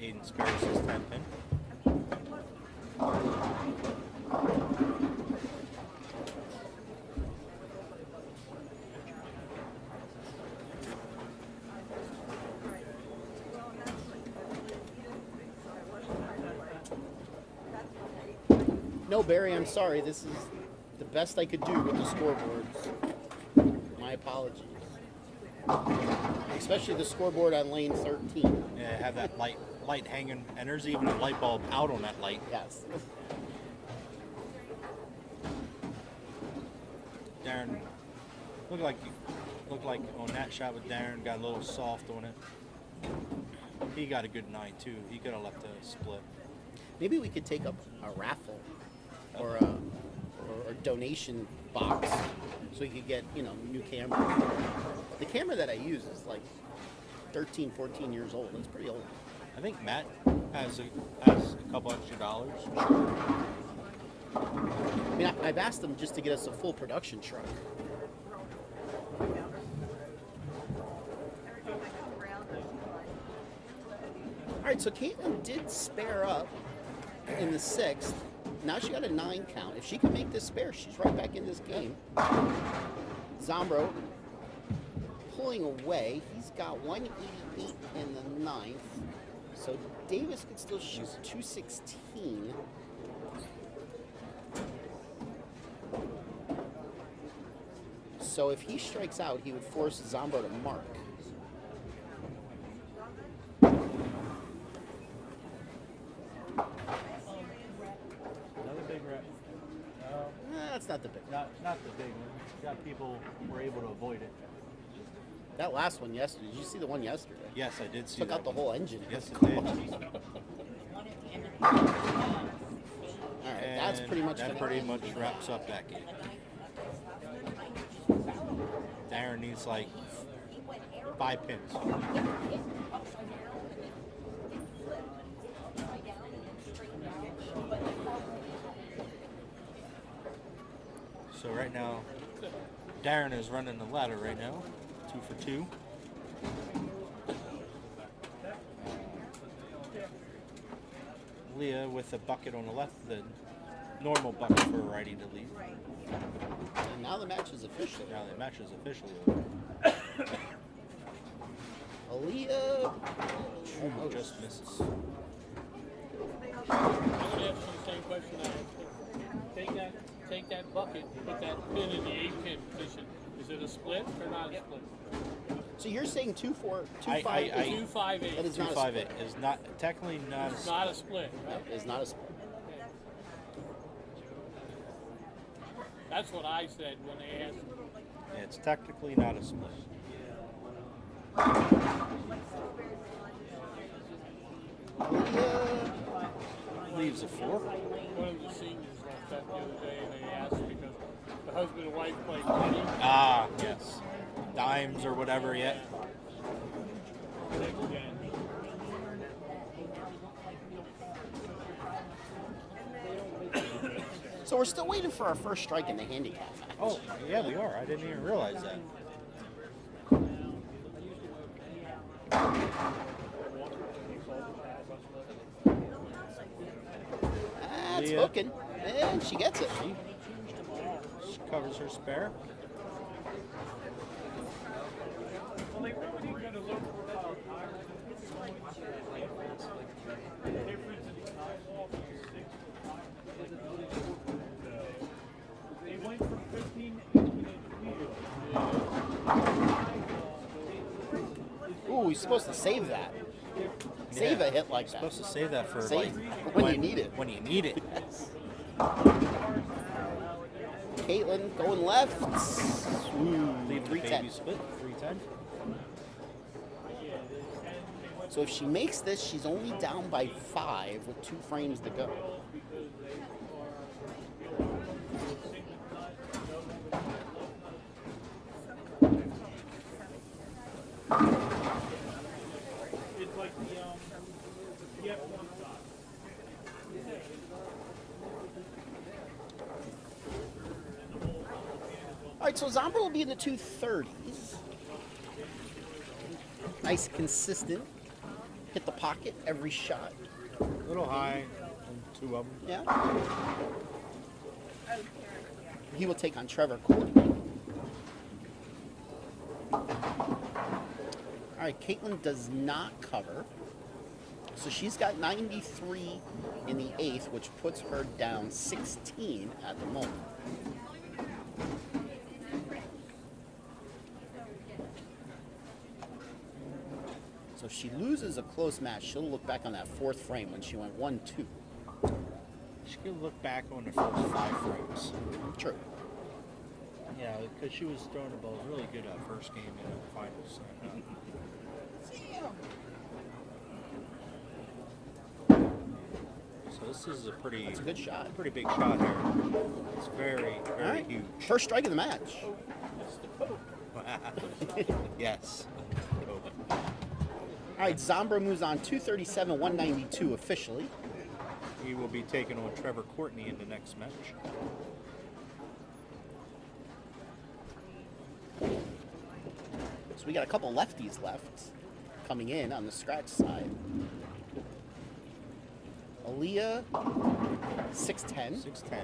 Aiden spares his 10 pin. No, Barry, I'm sorry. This is the best I could do with the scoreboards. My apologies. Especially the scoreboard on lane 13. Yeah, have that light hanging, and there's even a light bulb out on that light. Yes. Darren looked like on that shot with Darren got a little soft on it. He got a good 9 too. He could have left a split. Maybe we could take up a raffle or a donation box so we could get, new camera. The camera that I use is like 13, 14 years old. It's pretty old. I think Matt has a couple extra dollars. I mean, I've asked them just to get us a full production truck. All right, so Caitlin did spare up in the 6th. Now she got a 9 count. If she can make this spare, she's right back in this game. Zombro pulling away. He's got 188 in the 9th. So Davis could still shoot 216. So if he strikes out, he would force Zombro to mark. Another big rep. That's not the big one. Not the big one. Got people who were able to avoid it. That last one yesterday. Did you see the one yesterday? Yes, I did see Took that out the one. whole engine. Yes, it did. All right, that's pretty much that gonna pretty end. much wraps up that game. Darren needs like 5 pins. So right now, Darren is running the ladder right now, 2 for 2. Leah with a bucket on the left, the normal bucket for a righty to lead. And now the match is official. Now the match is officially over. Aaliyah almost Just misses. I'm gonna ask you the same question I asked her. Take that bucket, put that pin in the 8-pin position. Is it a split or not a split? So you're saying 2-4, 2-5? I- 2-5-8. That is not a 258 is not technically not. It's not a split, right? Is not a split. That's what I said when they asked. It's technically not a split. Aaliyah. Leaves a 4. One of the seniors left that the other day, and they asked because the husband and wife played tennis. Ah, yes. dimes or whatever yet. So we're still waiting for our first strike in the handicap match. Oh, yeah, we are. I didn't even realize that. That's Leah. hooking. And she gets it. She covers her spare. Ooh, he's supposed to save that. Save Yeah. a hit like that. Supposed to save that for Save like when you need it. When you need it. Caitlin going left. Ooh, Leave the 310. baby split. 310. So if she makes this, she's only down by 5 with 2 frames to go. All right, so Zombra will be in the 230s. Nice, consistent. Hit the pocket every shot. A little high on 2 of them. Yeah. He will take on Trevor Courtney. All right, Caitlin does not cover. So she's got 93 in the 8th, which puts her down 16 at the moment. So if she loses a close match, she'll look back on that 4th frame when she went 1-2. She could look back on the first 5 frames. True. Yeah, because she was throwing the ball really good that first game in the finals. So this is a pretty, That's a good shot. pretty big shot here. It's very, All very right. huge. First strike of the match. Yes. All right, Zombra moves on 237, 192 officially. He will be taking on Trevor Courtney in the next match. So we got a couple lefties left coming in on the scratch side. Aaliyah, 6'10". 6'10".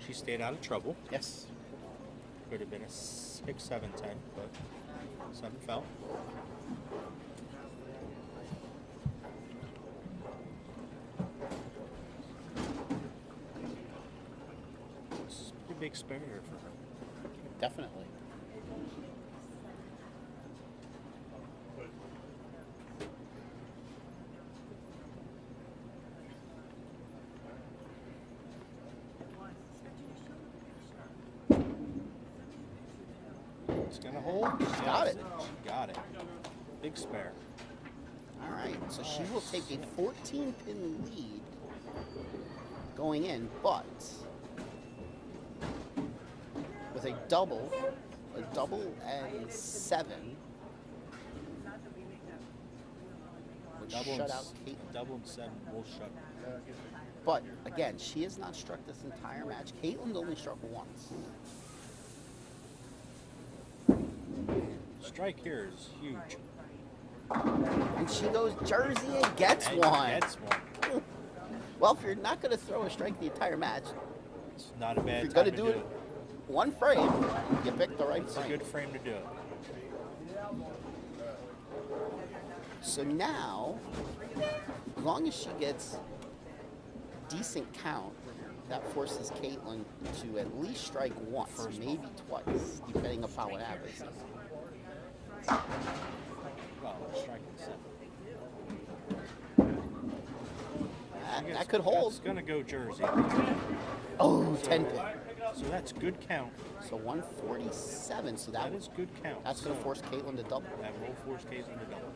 She stayed out of trouble. Yes. Could have been a 6'7", 10, but 7 fell. It's a pretty big spare here for her. Definitely. It's gonna hold. She got it. She got it. Big spare. All right, so she will take a 14-pin lead going in, but with a double and 7 would Double shut and, out Caitlin. double and 7 will shut. But again, she has not struck this entire match. Caitlin's only struck once. Strike here is huge. And she goes Jersey and gets And one. Gets one. Well, if you're not going to throw a strike the entire match, It's not a if bad you're time going to do it one frame, you pick the right It's a frame. good frame to do it. So now, as long as she gets decent count, that forces Caitlin to at least strike once, maybe twice, depending upon what happens. Well, striking 7. That could hold. It's gonna go Jersey. Oh, 10 pin. So that's good count. So 147. So That is good count. that's going to So force Caitlin to double. that will force Caitlin to double.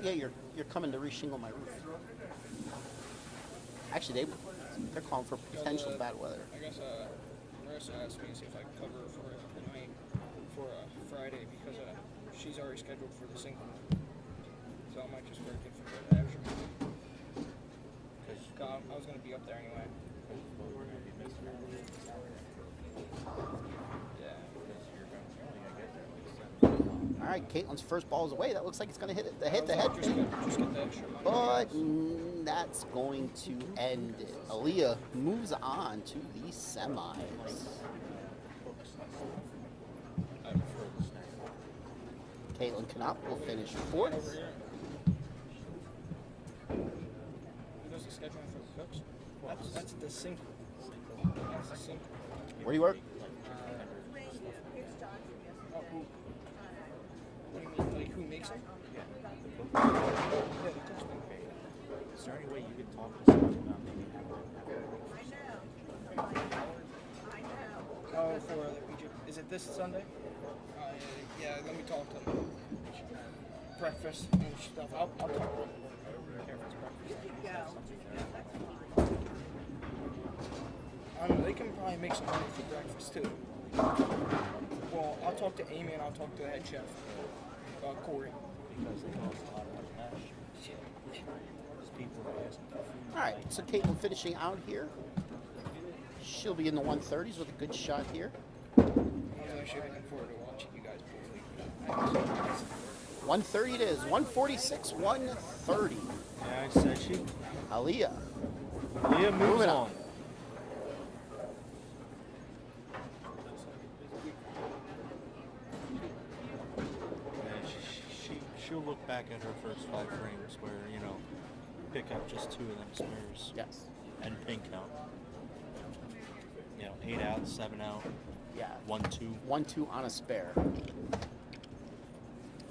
Yeah, you're coming to reshingle my roof. Actually, they're calling for potential bad weather. I guess Marissa asked me to see if I could cover for the night for Friday because she's already scheduled for the single. So I might just work it for the extra. Because I was going to be up there anyway. All right, Caitlin's first ball is away. That looks like it's going to hit the head. Just get the extra money. But that's going to end it. Aaliyah moves on to the semis. Caitlin Knopp will finish fourth. Who does the scheduling for the cooks? That's the single. That's the single. Where do you work? What do you mean? Like who makes them? Yeah. Yeah, the cooks make them. Is there any way you could talk to someone about maybe having Oh, for the PJ. Is it this Sunday? Yeah, let me talk to them. Breakfast and stuff. I'll talk to them. I don't know, they can probably make some money for breakfast too. Well, I'll talk to Amy and I'll talk to the head chef, Corey. because they cost a lot of cash. There's people that are asking for food. All right, so Caitlin finishing out here. She'll be in the 130s with a good shot here. I was actually looking forward to watching you guys play. 130 it is. 146, 130. Yeah, I said she. Aaliyah. Leah moves Moving on. on. She'll look back at her first 5 frames where, you know, pick up just 2 of them spares. Yes. And pink out. You know, 8 out, 7 out, Yeah. 1-2. 1-2 on a spare.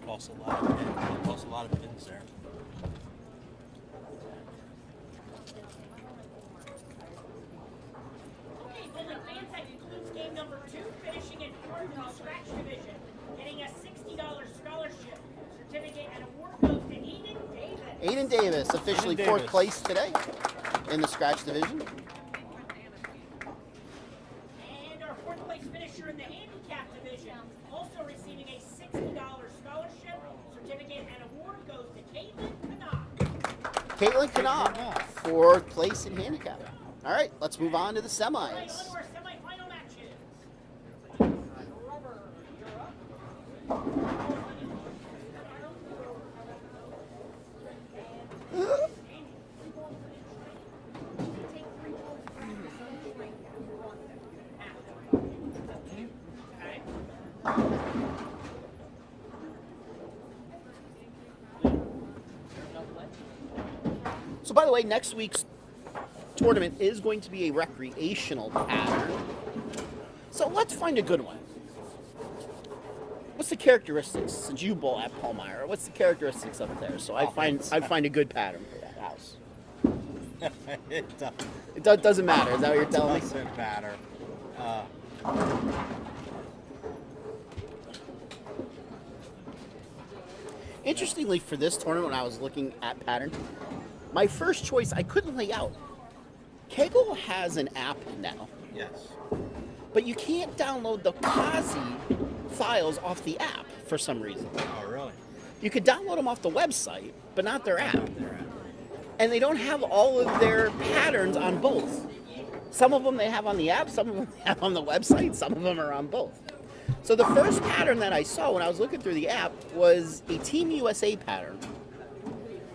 Lost a lot of pins. Lost a lot of pins there. Okay, bowling fans, that concludes game number 2, finishing in fourth in the scratch division. Getting a $60 scholarship certificate and award goes to Eden Davis. Aiden Davis, officially Aiden fourth Davis. place today in the scratch division. And our fourth place finisher in the handicap division, also receiving a $60 scholarship certificate and award goes to Caitlin Knopp. Caitlin Knopp, fourth place in handicap. All right, let's move on to the All right, on semis. to our semifinal matches. So, by the way, next week's tournament is going to be a recreational pattern. So let's find a good one. What's the characteristics, since you bowl at Palmyra, what's the characteristics up there? So I find a good pattern for that house. It doesn't matter. Is that what you're telling me? Doesn't matter. Interestingly, for this tournament, when I was looking at pattern, my first choice I couldn't lay out. Kegel has an app now, Yes. but you can't download the Kazi files off the app for some reason. Oh, really? You could download them off the website, but not their app. They're at. And they don't have all of their patterns on both. Some of them they have on the app, some of them they have on the website, some of them are on both. So the first pattern that I saw when I was looking through the app was a Team USA pattern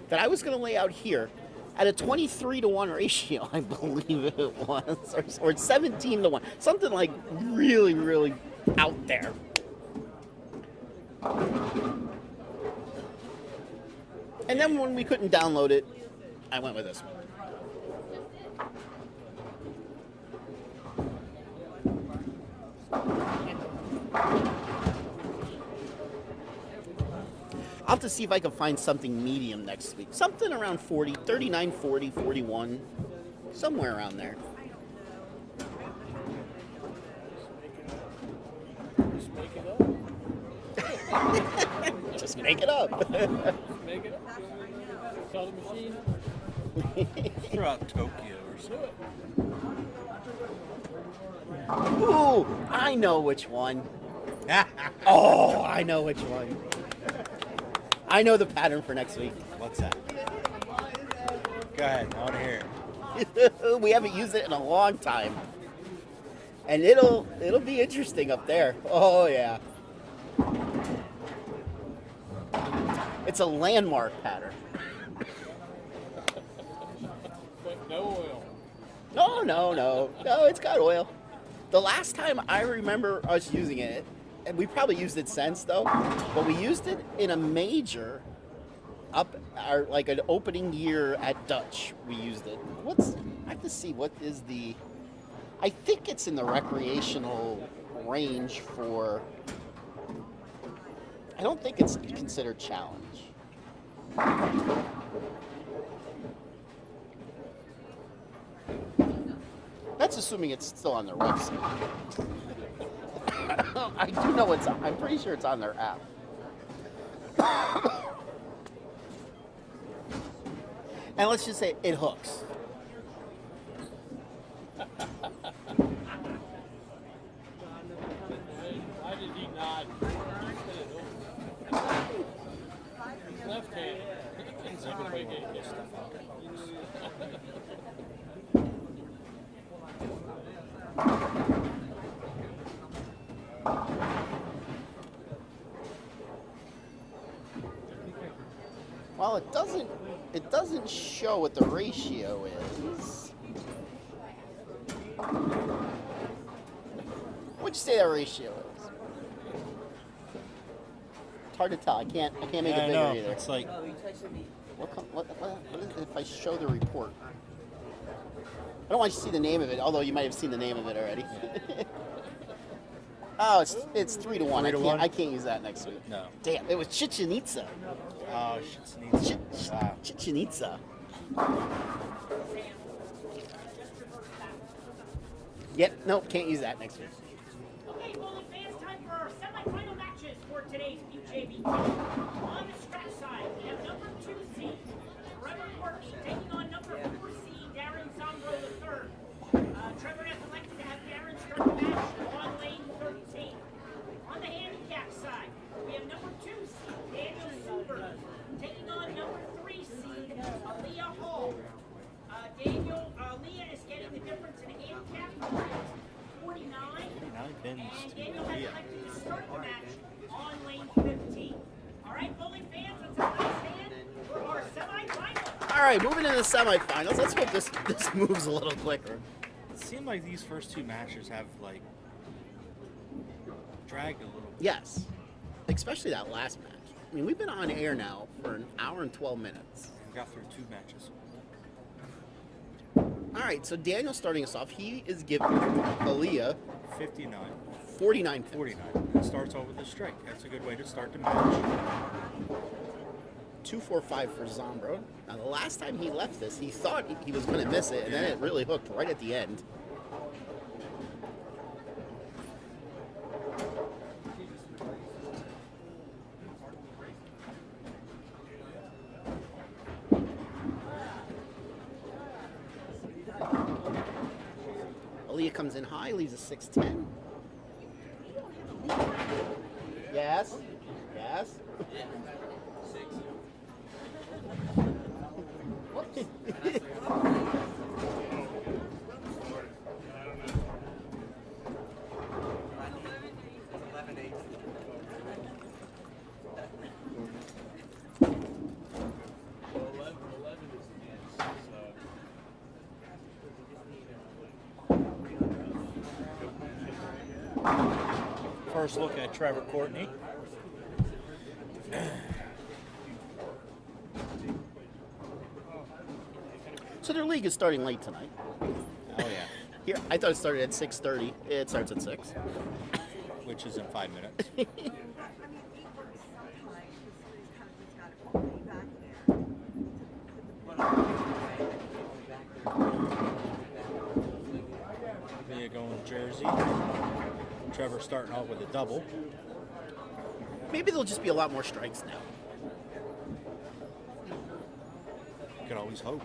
that I was going to lay out here at a 23-to-1 ratio, I believe it was, or 17-to-1, something like really, really out there. And then when we couldn't download it, I went with this one. I'll have to see if I can find something medium next week. Something around 40, 39, 40, 41, somewhere around there. Just make it up. Just make it up. Make it up. Tell the machine. Throw out Tokyo or something. Ooh, I know which one. Oh, I know which one. I know the pattern for next week. What's that? Go ahead. I want to hear it. We haven't used it in a long time. And it'll be interesting up there. Oh yeah. It's a landmark pattern. But no oil. No, it's got oil. The last time I remember us using it, and we probably used it since though, but we used it in a major up our like an opening year at Dutch. We used it. I have to see what is the. I think it's in the recreational range for. I don't think it's considered challenge. That's assuming it's still on their website. I do know I'm pretty sure it's on their app. And let's just say it hooks. Why did he nod? He's left-handed. He's never played this stuff out. Well, it doesn't show what the ratio is. What'd you say that ratio is? It's hard to tell. I can't make it bigger No, either. it's like What is it if I show the report? I don't want you to see the name of it, although you might have seen the name of it already. Oh, it's 3-1. 3-1? I can't use that next week. No. Damn, it was Chichen Itza. oh shit. Wow. Chichen Itza. Yep, nope, can't use that next week. Okay, bowling fans, time for our semifinal matches for today's PJBT. On the scratch side, we have number 2 seed, Trevor Courtney, taking on number 4 seed, Darren Zombro III. Trevor has elected to have Darren start the match on lane 13. On the handicap side, we have number 2 seed, Daniel Silver, taking on number 3 seed, Aaliyah Hall. Aaliyah is getting the difference in handicap, 49. Bins And to Daniel has Leah. elected to start the match on lane 15. All right, bowling fans, let's have a nice hand for our semifinals. All right, moving into the semifinals. Let's hope this moves a little quicker. It seemed like these first two matches have like dragged a little. Yes, especially that last match. I mean, we've been on air now for an hour and 12 minutes. We got through 2 matches. All right, so Daniel's starting us off. He is giving Aaliyah 59. 49 pins. 49. It starts off with a strike. That's a good way to start the match. 2-4-5 for Zombro. Now, the last time he left this, he thought he was going to miss it, and then it really hooked right at the end. Aaliyah comes in high, leaves a 6-10. Yes. Yes. First look at Trevor Courtney. So their league is starting late tonight. Oh yeah. Here, I thought it started at 6:30. It starts at 6. Which is in 5 minutes. Leah going Jersey. Trevor starting off with a double. Maybe there'll just be a lot more strikes now. You can always hope.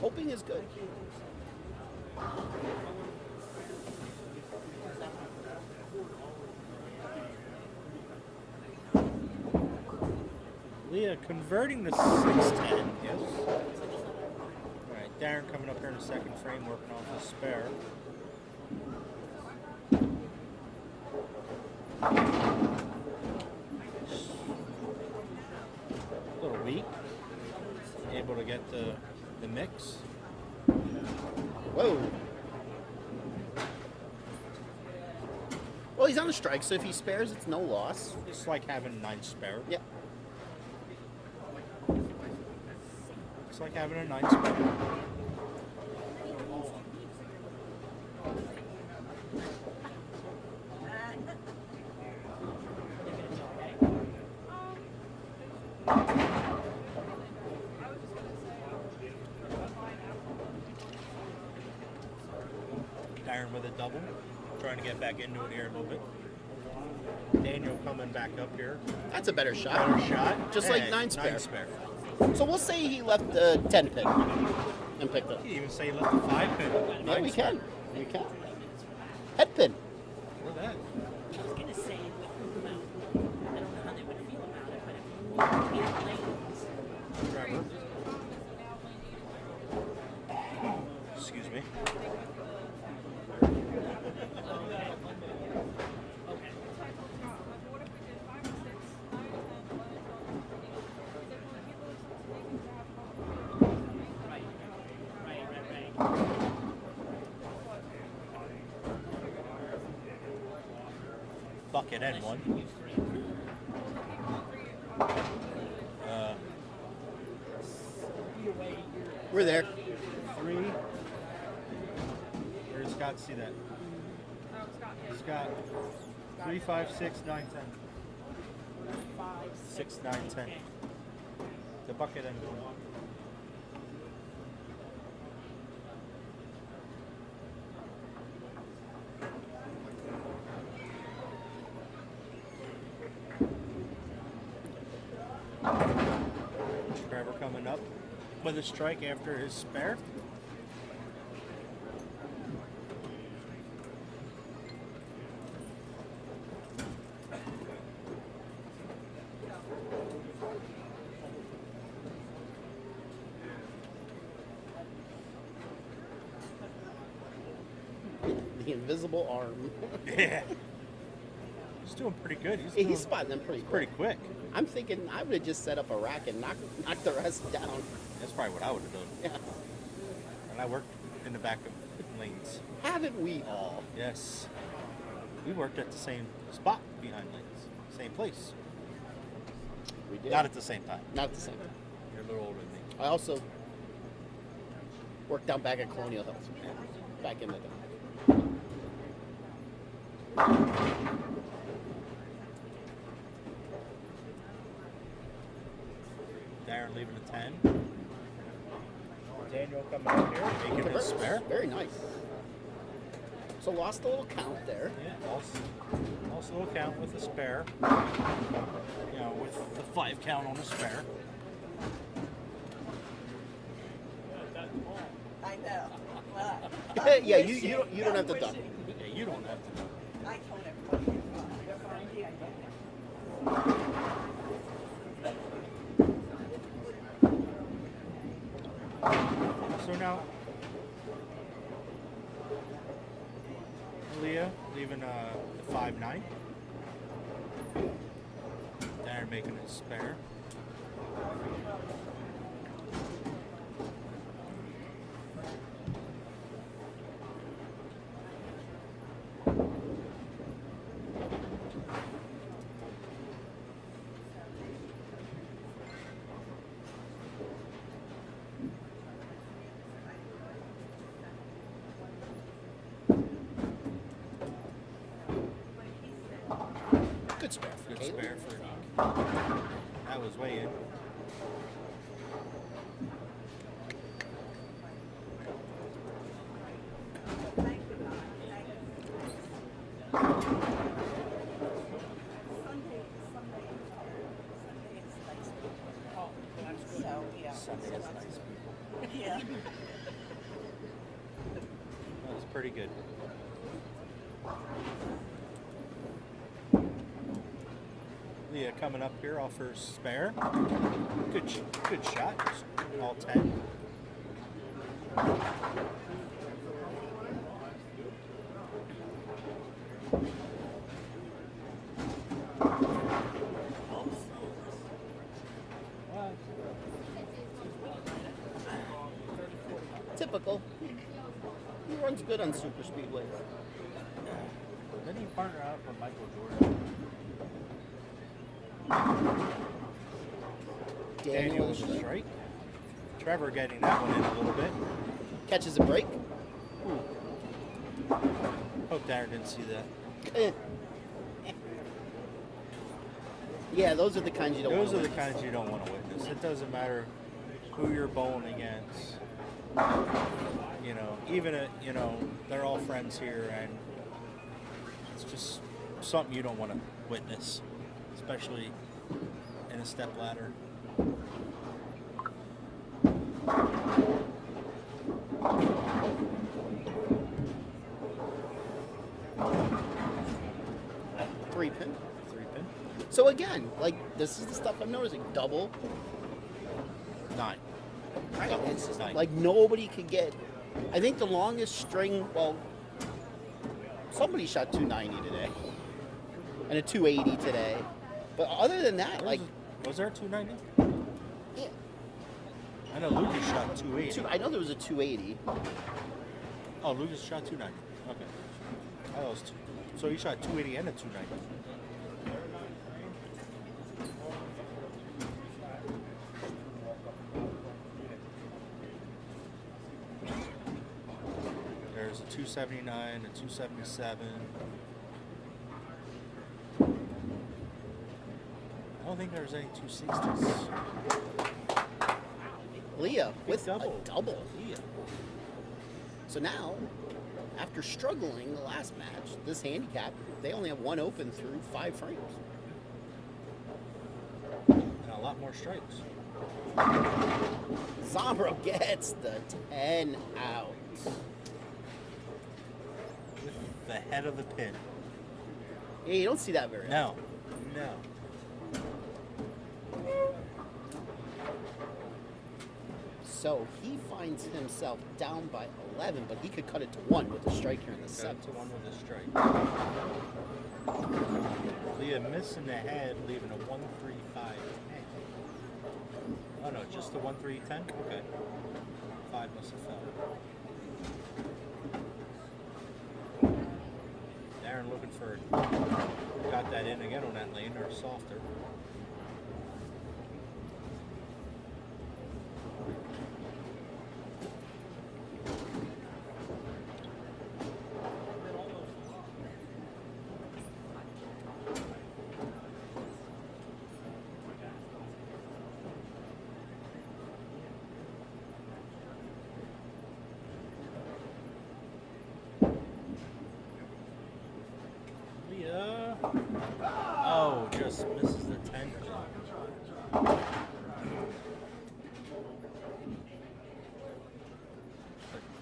Hoping is good. Leah converting the 610. Yes. All right, Darren coming up here in the second frame, working off the spare. A little weak. Able to get the mix. Whoa. Well, he's on a strike, so if he spares, it's no loss. It's like having a 9 spare. Yep. It's like having a 9 spare. Darren with a double, trying to get back into it here a little bit. Daniel coming back up here. That's a better shot. Better shot. Just like 9 spare. 9 spare. So we'll say he left the 10 pin and picked up. You can even say left the 5 pin. Yeah, Nine we spare. can. We can. Head pin. Look at that. I was gonna say, well, I don't know how they would feel about it, but if we had lanes, Trevor. Excuse me. Bucket and one. We're there. 3. Where does Scott see that? Scott. 3, 5, 6, 9, 10. 6, 9, 10. The bucket and one. Trevor coming up with a strike after his spare. The invisible arm. Yeah. He's doing pretty good. Hey, doing he's spotting them pretty pretty quick. quick. I'm thinking I would have just set up a rack and knock the rest down. That's probably what I would have done. Yeah. And I worked in the back of lanes. Haven't we all? Yes. We worked at the same spot behind lanes. Same place. We did. Not at the same time. Not at the same time. You're a little older than me. I also worked down back at Colonial Hills. Back in the day. Darren leaving a 10. Daniel coming up here, making his Reverse. spare. Very nice. So lost a little count there. Yeah, also will count with a spare. You know, with the 5 count on a spare. I know. Well, Yeah, you don't have to duck. Yeah, you don't have to know. I told everybody. So now, Leah leaving the 5-9. Darren making his spare. Good spare. Good Caleb. spare for that was way in. That was pretty good. Leah coming up here off her spare. Good shot. All 10. Typical. He runs good on super speedways. Didn't he partner up with Michael Jordan? Daniel with a strike. Trevor getting that one in a little bit. Catches a break. Hope Darren didn't see that. Yeah, those are the kinds you don't want Those to are the kinds you don't want to witness. It doesn't matter who you're bowling against. You know, even they're all friends here, and it's just something you don't want to witness, especially in a step ladder. Three pin. 3-pin. So again, like this is the stuff I'm noticing. Double. 9. Right. It's Nine. like nobody could get. I think the longest string. Well, somebody shot 290 today, and a 280 today. But other than that, like, Was there a 290? yeah, I know Lucas shot 280. I know there was a 280. Oh, Lucas shot 290. Okay. I thought it was 2. So he shot 280 and a 290. There's a 279, a 277. I don't think there's any 260s. Leah with double. a double. Leah. So now, after struggling the last match, this handicap, they only have one open through 5 frames. And a lot more strikes. Zombro gets the 10 out. With the head of the pin. Yeah, you don't see that very often. No. So he finds himself down by 11, but he could cut it to 1 with a strike here in the Got 7th. to 1 with a strike. Leah missing the head, leaving a 1-3-5-10. Oh no, just the 1-3-10? Okay. 5 must have fell. Darren looking for, got that in again on that lane, or softer. Leah. Oh, just misses the 10. But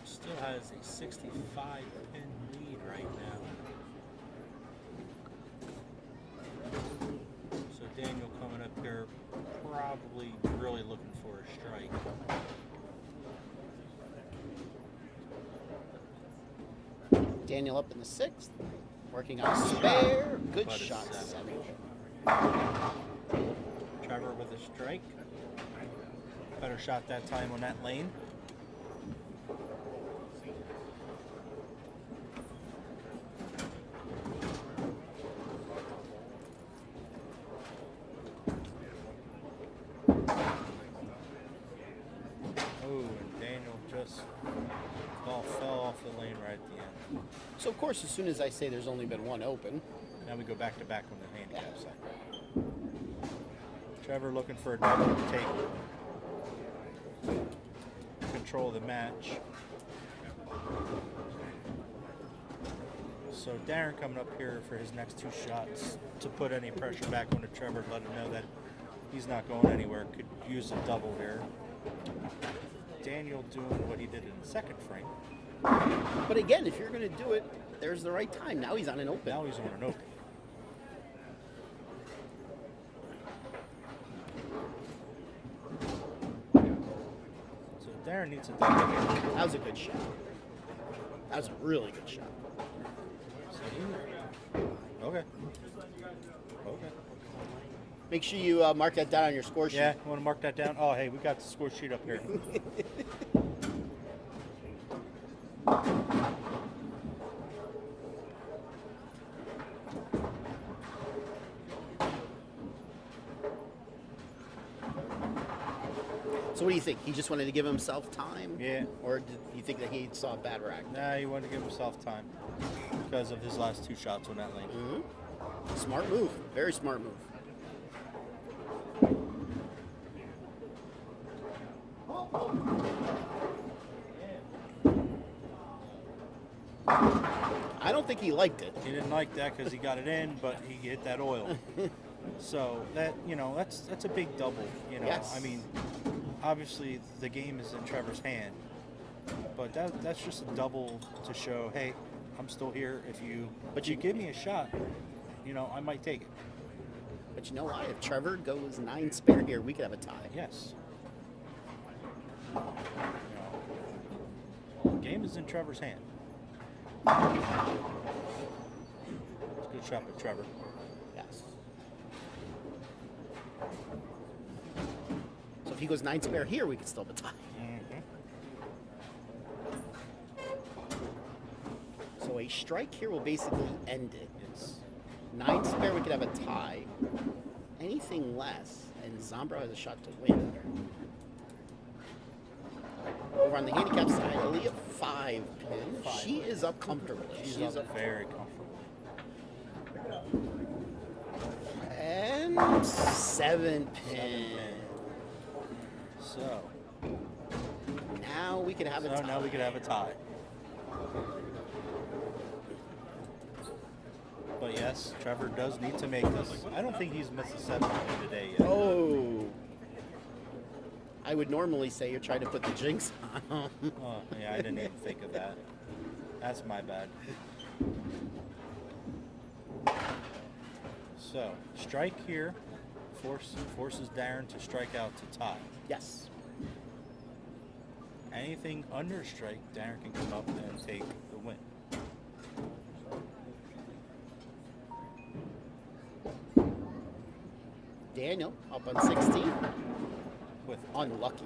still has a 65 pin lead right now. So Daniel coming up here, probably really looking for a strike. Daniel up in the 6th, working on a spare. Good But a shot, 7. 7. Trevor with a strike. Better shot that time on that lane. Oh, and Daniel just ball fell off the lane right at the end. So of course, as soon as I say there's only been one open, Now we go back to back on the handicap side. Trevor looking for a double to take control of the match. So Darren coming up here for his next 2 shots to put any pressure back onto Trevor, let him know that he's not going anywhere. Could use a double here. Daniel doing what he did in the second frame. But again, if you're going to do it, there's the right time. Now he's on an open. Now he's on an open. So Darren needs a double here. That was a good shot. That was a really good shot. Okay. Okay. Make sure you mark that down on your score sheet. Yeah, you want to mark that down? Oh, hey, we got the score sheet up here. So what do you think? He just wanted to give himself time? Yeah. Or did you think that he saw a bad rack? Nah, he wanted to give himself time because of his last two shots on that lane. Mm-hmm. Smart move. Very smart move. I don't think he liked it. He didn't like that because he got it in, but he hit that oil. So that, you know, that's a big double. You know, Yes. I mean, obviously the game is in Trevor's hand, but that's just a double to show, hey, I'm still here. But you give me a shot, you know, I might take it. But you know what? If Trevor goes 9 spare here, we could have a tie. Yes. You know, the game is in Trevor's hand. It's a good shot by Trevor. Yes. So if he goes 9 spare here, we could still have a tie. So a strike here will basically end it. Yes. 9 spare, we could have a tie. Anything less, and Zombro has a shot to win. Over on the handicap side, Aaliyah 5 pin. She is up comfortably. She's up very comfortable. And 7 pin. So Now we could have a tie. now we could have a tie. But yes, Trevor does need to make this. I don't think he's missed a 7 pin today yet. Oh. I would normally say you're trying to put the jinx on him. Oh, yeah, I didn't even think of that. That's my bad. So, strike here forces Darren to strike out to tie. Yes. Anything under strike, Darren can come up and take the win. Daniel up on 16. With Unlucky.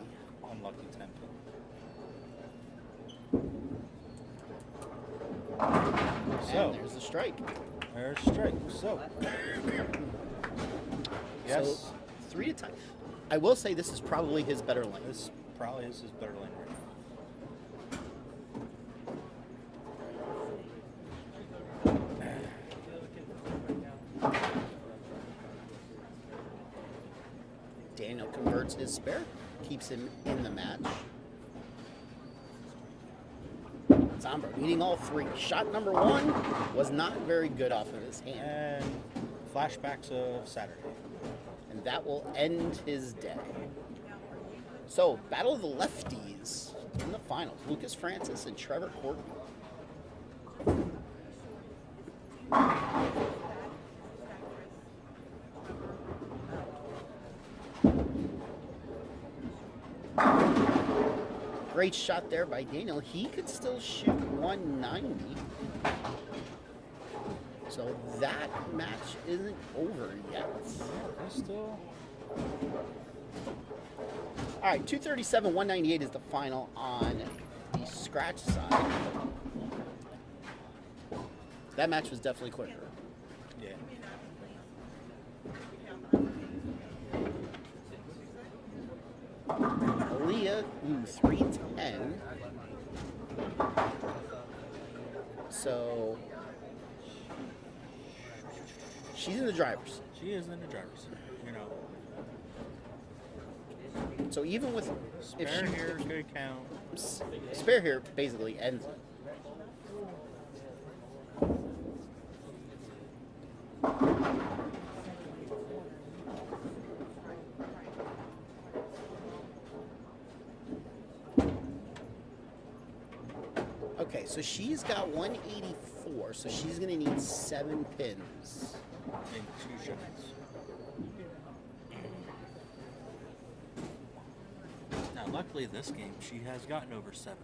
unlucky 10 pin. And So, there's the strike. there's strike. So, yes, So 3 to tie. I will say this is probably his better lane. this probably is his better lane right Daniel converts his spare, keeps him in the match. Zombro needing all 3. Shot number 1 was not very good off of his hand. And flashbacks of Saturday. And that will end his day. So, battle of the lefties in the finals. Lucas Francis and Trevor Courtney. Great shot there by Daniel. He could still shoot 190. So that match isn't over yet. There's still All right, 237, 198 is the final on the scratch side. That match was definitely quicker. yeah. Aaliyah, 310. So she's in the driver's. She is in the driver's seat, you know. So even with if Spare she here could count. spare here basically ends it. Okay, so she's got 184, so she's going to need 7 pins. And 2 shots. Now, luckily, this game, she has gotten over 7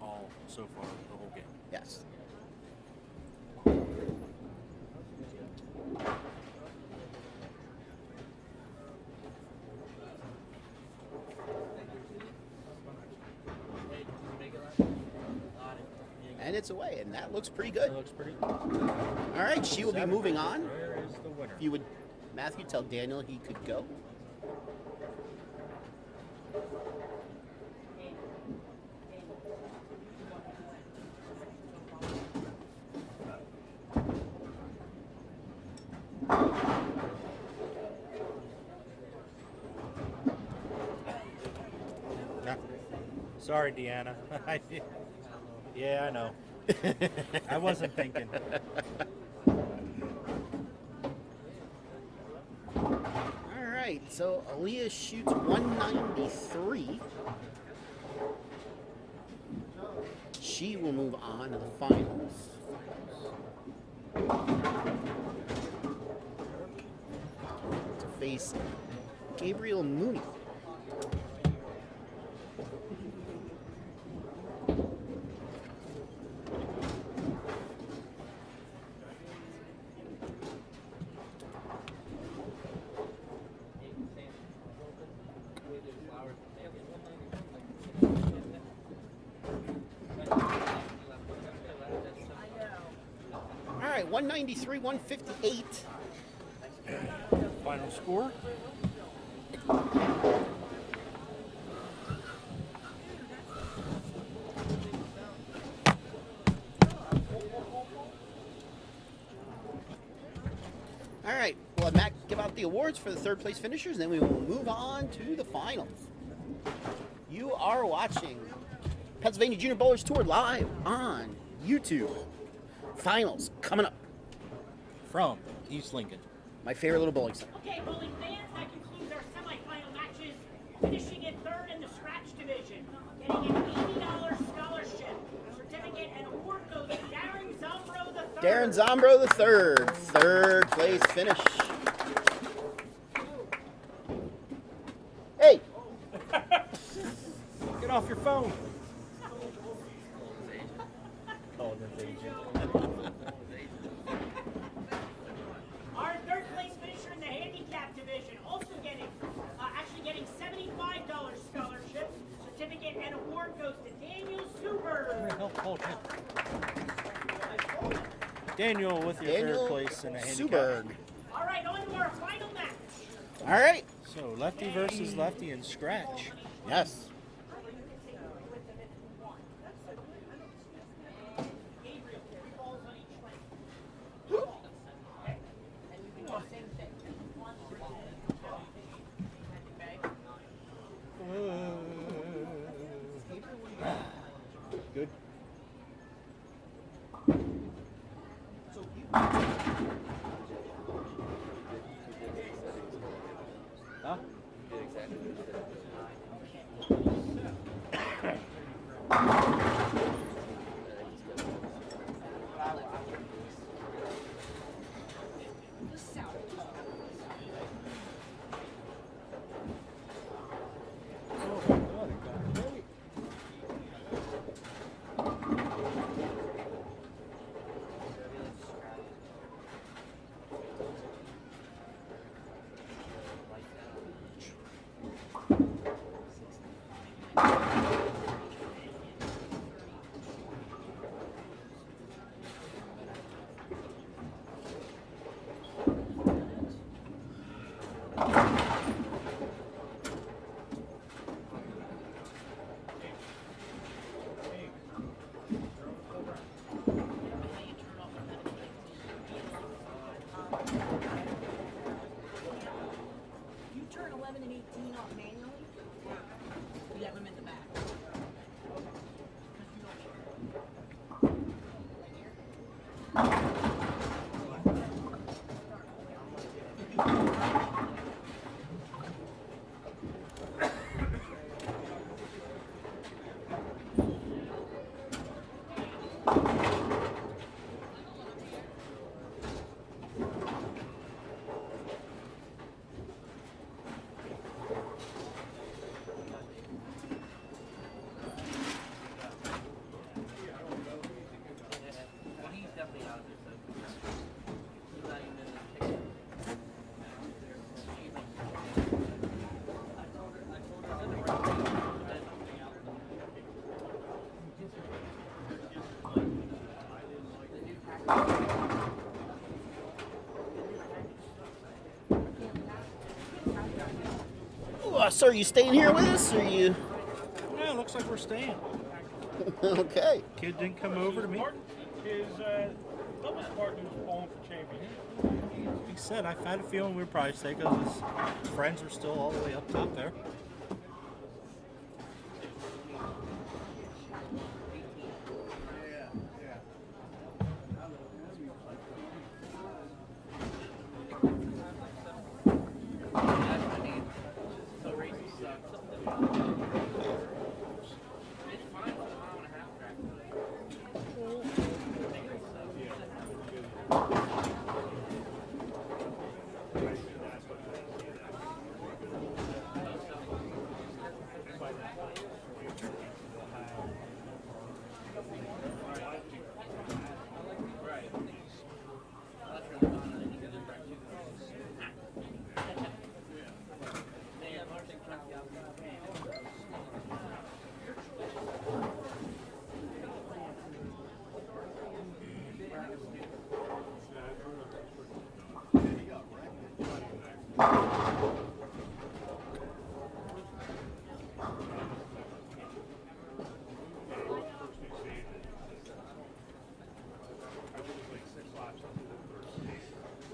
all so far, the whole game. Yes. And it's away, and that looks pretty good. That looks pretty good. All right, she will be moving on. Where is the winner? If you would, Matthew, tell Daniel he could go. No. Sorry, Deanna. Yeah, I know. I wasn't thinking. All right, so Aaliyah shoots 193. She will move on to the finals. To face Gabriel Mooney. All right, 193, 158. Final score? All right, we'll have Matt give out the awards for the third place finishers, and then we will move on to the finals. You are watching Pennsylvania Junior Bowlers Tour live on YouTube. Finals coming up. From East Lincoln. My favorite little bowling center. Okay, bowling fans, that concludes our semifinal matches. Finishing in third in the scratch division, getting an $80 scholarship, certificate, and award goes to Darren Zombro III. Darren Zombro III, third place finish. Hey, Get off your phone. Our third place finisher in the handicap division, also getting $75 scholarship, certificate, and award goes to Daniel Suber. Hold him. Daniel with your Daniel third place in a handicap. Suberg. All right, on to our final match. All right. So lefty versus lefty in scratch. Yes. Good. Huh? So are you staying here with us, or you? Yeah, looks like we're staying. Okay. Kid didn't come over to me. His doubles partner was bowling for champion. He said, I had a feeling we'd probably stay because his friends are still all the way up top there.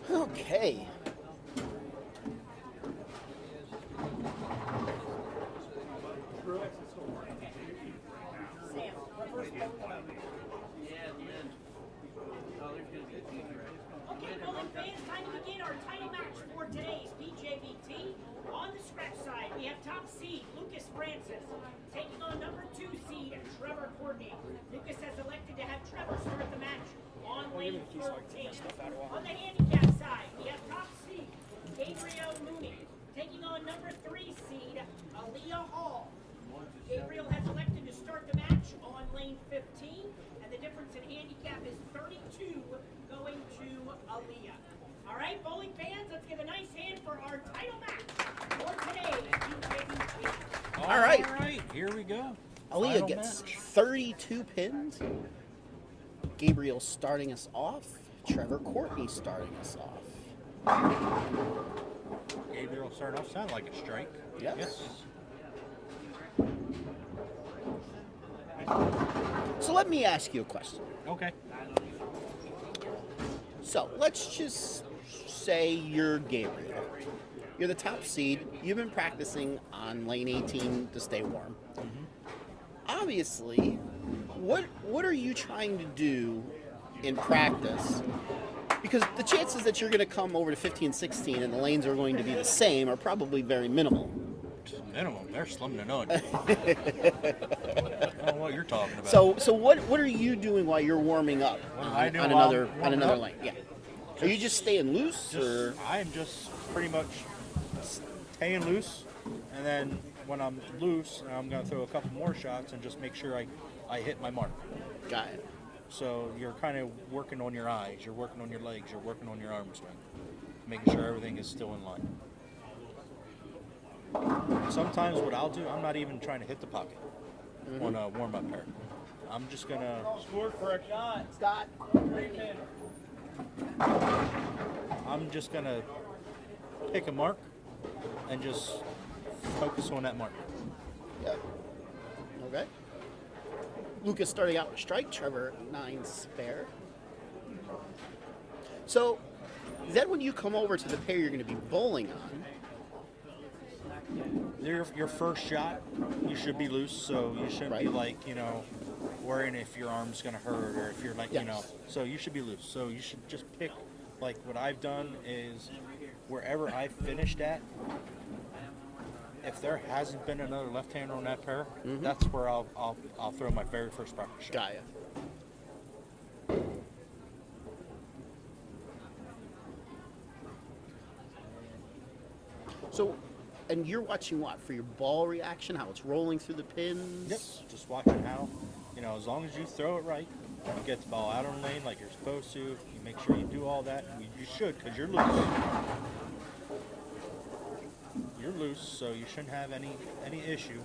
Okay. Okay, bowling fans, time to begin our title match for today's PJBT. On the scratch side, we have top seed Lucas Francis taking on number 2 seed Trevor Courtney. Lucas has elected to have Trevor start the match on lane 14. On the handicap side, we have top seed Gabriel Mooney taking on number 3 seed Aaliyah Hall. Gabriel has elected to start the match on lane 15, and the difference in handicap is 32 going to Aaliyah. All right, bowling fans, let's give a nice hand for our title match for today. All right. All right, here we go. Aaliyah Final gets match. 32 pins. Gabriel starting us off. Trevor Courtney starting us off. Gabriel starting off sound like a strike. Yes. So let me ask you a question. Okay. So let's just say you're Gabriel. You're the top seed. You've been practicing on lane 18 to stay warm. Obviously, what are you trying to do in practice? Because the chances that you're going to come over to 15, 16 and the lanes are going to be the same are probably very minimal. Minimum, they're slim to none. I don't know what you're talking about. So what are you doing while you're warming up I on do another while I'm warming up? lane? Yeah. Are you just staying loose, or I am just pretty much staying loose, and then when I'm loose, I'm going to throw a couple more shots and just make sure I hit my mark. got it? So you're kind of working on your eyes, you're working on your legs, you're working on your arm swing, making sure everything is still in line. Sometimes what I'll do, I'm not even trying to hit the pocket on a warm-up pair. I'm just going to Score correct. Scott. I'm just going to pick a mark and just focus on that mark. Yeah. Okay. Lucas starting out with strike. Trevor 9 spare. So then when you come over to the pair you're going to be bowling on, Your first shot, you should be loose, so you shouldn't be Right. worrying if your arm's gonna hurt or if you're Yes. So you should be loose. So you should just pick, like what I've done is wherever I finished at. If there hasn't been another left-hander on that pair, that's where I'll throw my very first practice shot. got ya. So, and you're watching what for your ball reaction, how it's rolling through the pins. Yep. Just watching how, as long as you throw it right, you get the ball out on lane like you're supposed to. You make sure you do all that. You should, because you're loose. You're loose, so you shouldn't have any issue.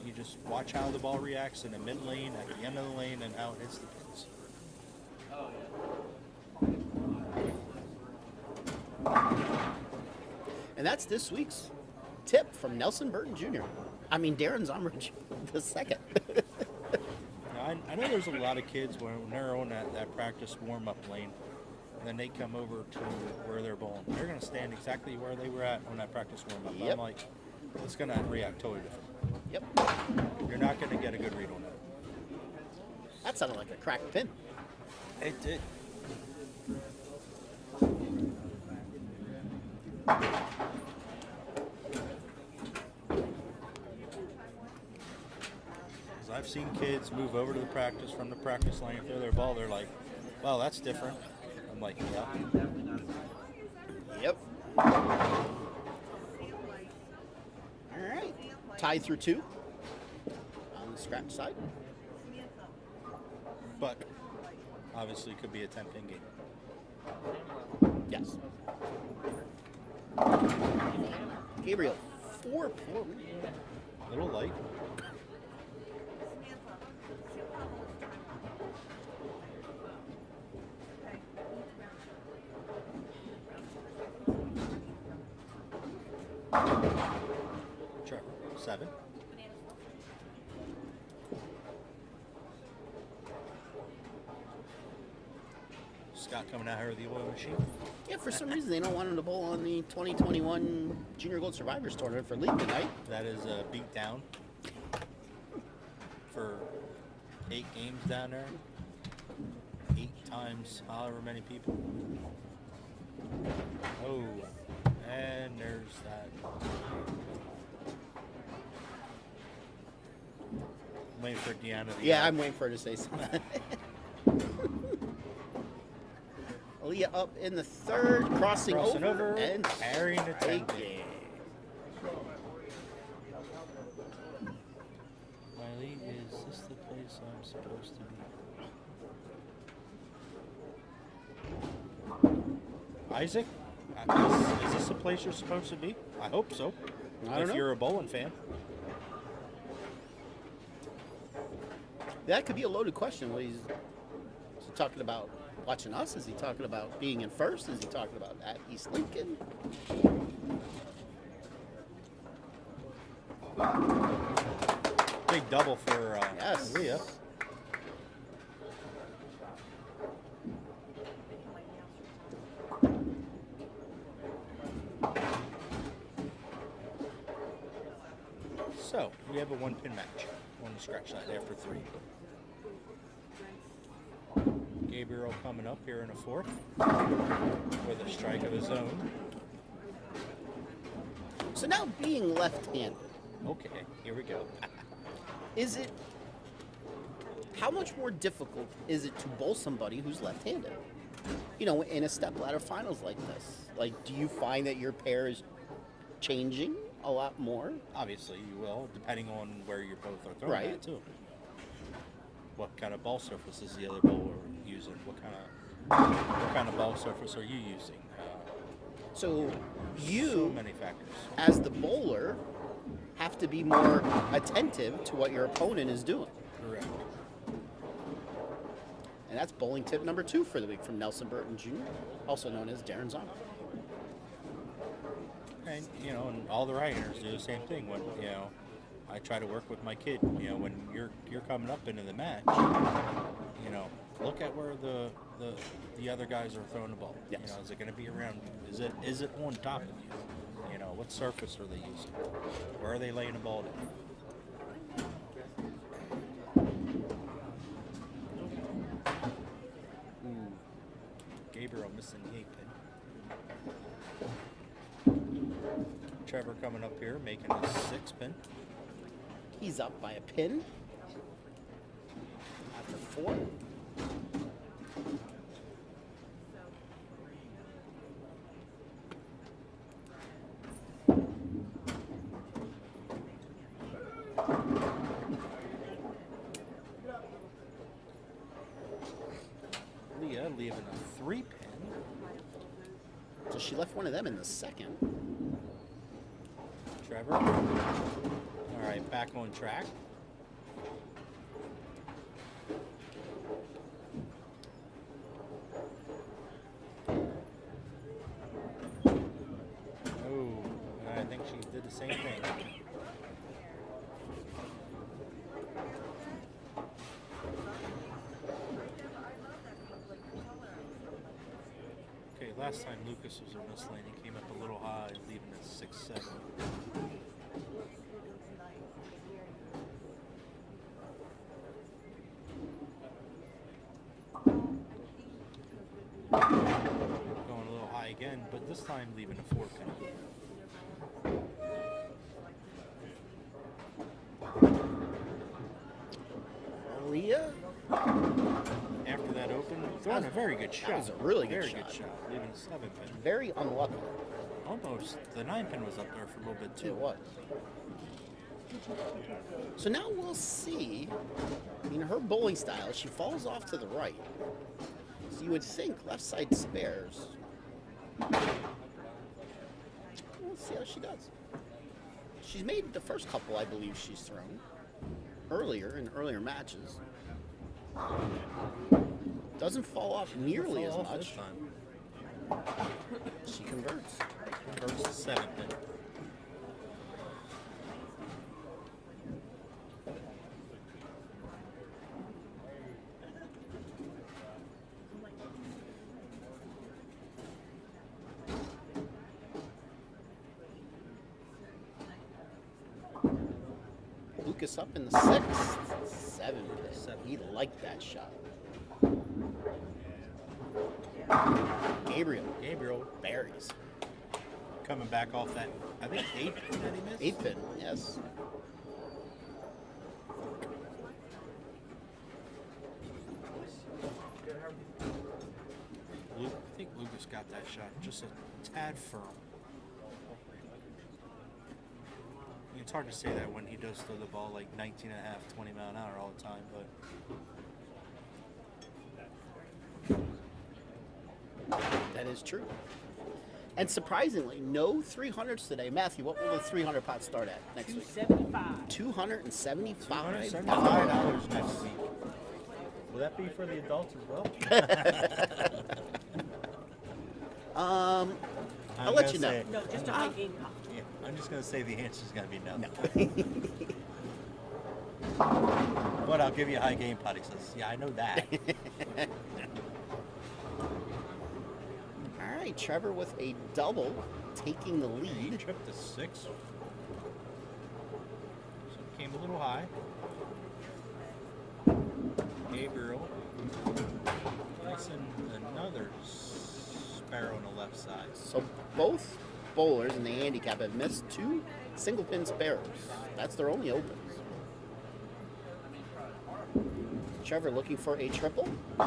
You just watch how the ball reacts in the mid lane, at the end of the lane, and how it hits the pins. And that's this week's tip from Nelson Burton Jr. Darren Zomrich the second. Now, I know there's a lot of kids when they're on that practice warm-up lane, and then they come over to where they're bowling. They're going to stand exactly where they were at on that practice warm-up. Yep. I'm like, it's going to react totally different. Yep. You're not going to get a good read on that. That sounded like a cracked pin. It did. I've seen kids move over to the practice from the practice lane, throw their ball. They're like, "Wow, that's different." I'm like, "Yeah." Yep. All right. Tied through 2 on the scratch side. But obviously, it could be a 10-pin game. Yes. Gabriel, 4 point. A little light. Sure. 7. Scott coming out here with the oil machine. Yeah, for some reason they don't want him to bowl on the 2021 Junior Gold Survivors Tournament for league tonight. That is a beat down for 8 games down there. 8 times however many people. Oh, and there's that. I'm waiting for Deanna. Yeah, I'm waiting for her to say something. Aaliyah up in the 3rd, crossing over and carrying the taking. Miley, is this the place I'm supposed to be? Isaac, is this the place you're supposed to be? I hope so. I don't know. You're a bowling fan. That could be a loaded question. What is he talking about? Watching us? Is he talking about being in first? Is he talking about at East Lincoln? Big double for Yes. Leah. So, we have a 1-pin match on the scratch side after 3. Gabriel coming up here in a 4th with a strike of his own. So now being left-handed, Okay, here we go. is it, how much more difficult is it to bowl somebody who's left-handed? You know, in a stepladder finals like this, like, do you find that your pair is changing a lot more? Obviously, you will, depending on where you both are throwing Right. at, too. What kind of ball surface is the other bowler using? What kind of ball surface are you using? So So you, many factors. as the bowler, have to be more attentive to what your opponent is doing. Correct. And that's bowling tip number 2 for the week from Nelson Burton Jr., also known as Darren Zahn. And, and all the right-handers do the same thing. When, I try to work with my kid. When you're coming up into the match, look at where the other guys are throwing the ball. Yes. Is it going to be around you? Is it on top of you? What surface are they using? Where are they laying the ball down? Ooh, Gabriel missing the 8-pin. Trevor coming up here, making a 6-pin. He's up by a pin after 4. Leah leaving a 3-pin. So she left one of them in the 2nd. Trevor. All right, back on track. Oh, I think she did the same thing. Okay, last time Lucas was in this lane, he came up a little high, leaving at 6-7. Going a little high again, but this time leaving a 4-pin. Leah? After that open, throwing a very good shot. That was a really good very shot. good shot. Leaving a 7-pin. Very unlucky. Almost. The 9-pin was up there for a little bit too. It was. So now we'll see. I mean, her bowling style, she falls off to the right. So you would think left side spares. We'll see how she does. She's made the first couple, I believe, she's thrown earlier in earlier matches. Doesn't fall off nearly as Fall off much. this time. She converts. Converts to 7-pin. Lucas up in the sixth. 7-pin. He liked that shot. Gabriel berries. Coming back off that, I think 8-pin that he missed? 8-pin, yes. I think Lucas got that shot just a tad firm. I mean, it's hard to say that when he does throw the ball like 19 and a half, 20 mile an hour all the time, but That is true. And surprisingly, no 300s today. Matthew, what will the 300 pot start at next week? $275. $275. next week. Will that be for the adults as well? I'll let you know. No, just a high game pop. Yeah, I'm just going to say the answer's going to be no. But I'll give you a high game pot. He says, yeah, I know that. All right, Trevor with a double, taking the He lead. tripped to 6. So it came a little high. Gabriel placing another sparrow on the left side. So both bowlers in the handicap have missed 2 single pin spares. That's their only opens. Trevor looking for a triple. A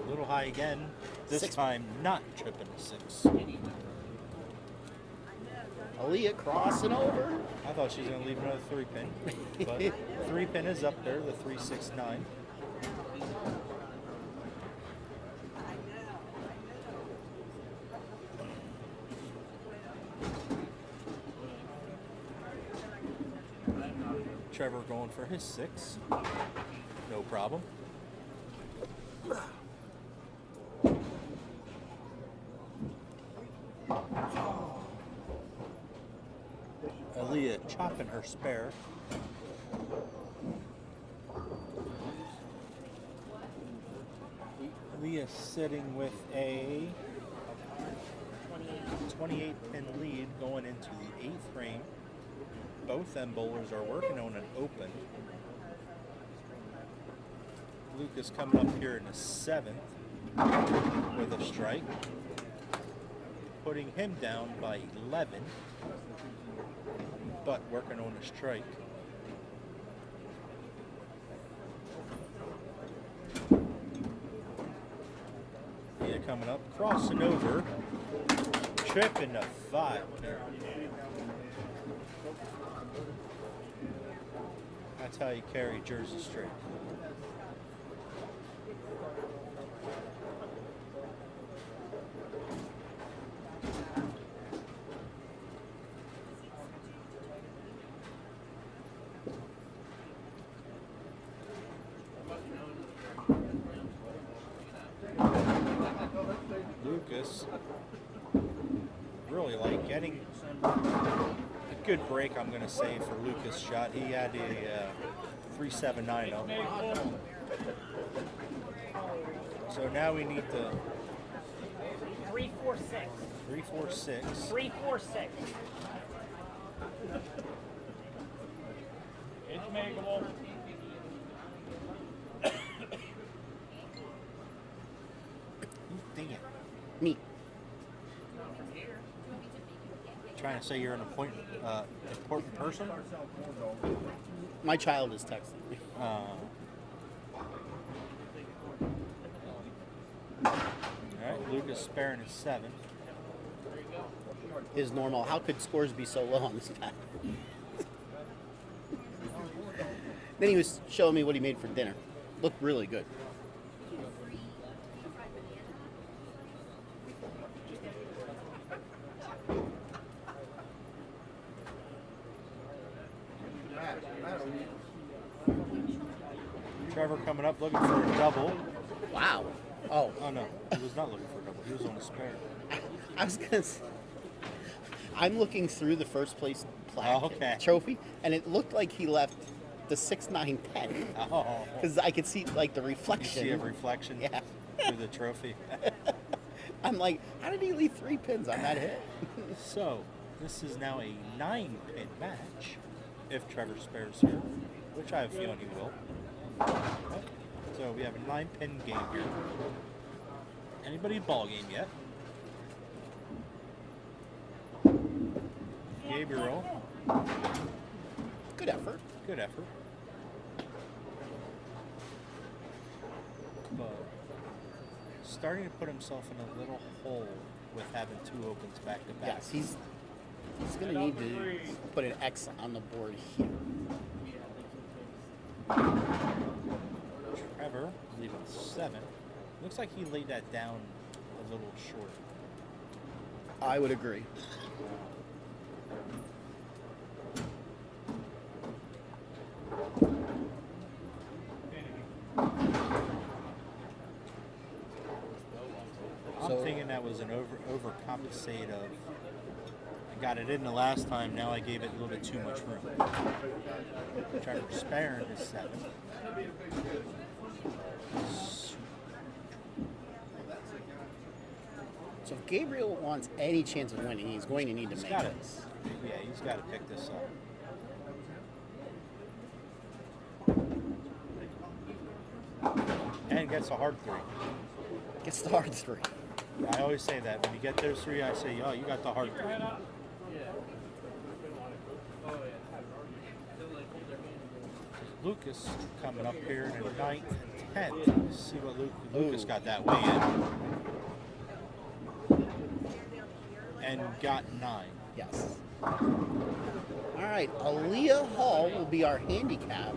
little high again. This 6. time not tripping to 6. Aaliyah crossing over. I thought she was going to leave another 3-pin. But 3-pin is up there, the 369. Trevor going for his 6. No problem. Aaliyah chopping her spare. Aaliyah sitting with a 28-pin lead going into the 8th frame. Both them bowlers are working on an open. Lucas coming up here in the 7th with a strike, putting him down by 11, but working on a strike. Yeah, coming up, crossing over, tripping to 5. That's how you carry Jersey straight. Lucas really like. Getting a good break, I'm going to say, for Lucas' shot. He had a 3.790. So now we need the 346. 3.46. 346. It's makeable. Who's dinging? Me. Trying to say you're an important person? My child is texting me. All right, Lucas sparing his 7. Is normal. How could scores be so low on this pack? Then he was showing me what he made for dinner. Looked really good. Trevor coming up looking for a double. Wow. Oh, Oh no, he was not looking for a double. He was on a spare. I was gonna say, I'm looking through the first place plaque Oh, okay. trophy, and it looked like he left the 6, 9, 10 Oh, because I could see like the you reflection. see a reflection Yeah. through the trophy. I'm like, how did he leave 3 pins on that hit? So this is now a 9-pin match. If Trevor spares here, which I have a feeling he will. So we have a 9-pin game here. Anybody ball game yet? Gabriel, Good effort. good effort. But starting to put himself in a little hole with having 2 opens back to back. Yes, he's gonna need to put an X on the board here. Trevor leaving 7. Looks like he laid that down a little short. I would agree. I'm thinking that was an overcompensate of I got it in the last time, now I gave it a little bit too much room. Trevor sparing his 7. So if Gabriel wants any chance of winning, he's going to need to He's make got it. this. Yeah, he's got to pick this up. And gets a hard 3. Gets the hard 3. I always say that. When you get those 3, I say, oh, you got the hard 3. Lucas coming up here in the 9th and 10th. See what Lucas got that way in. And got 9. Yes. All right, Aaliyah Hall will be our handicap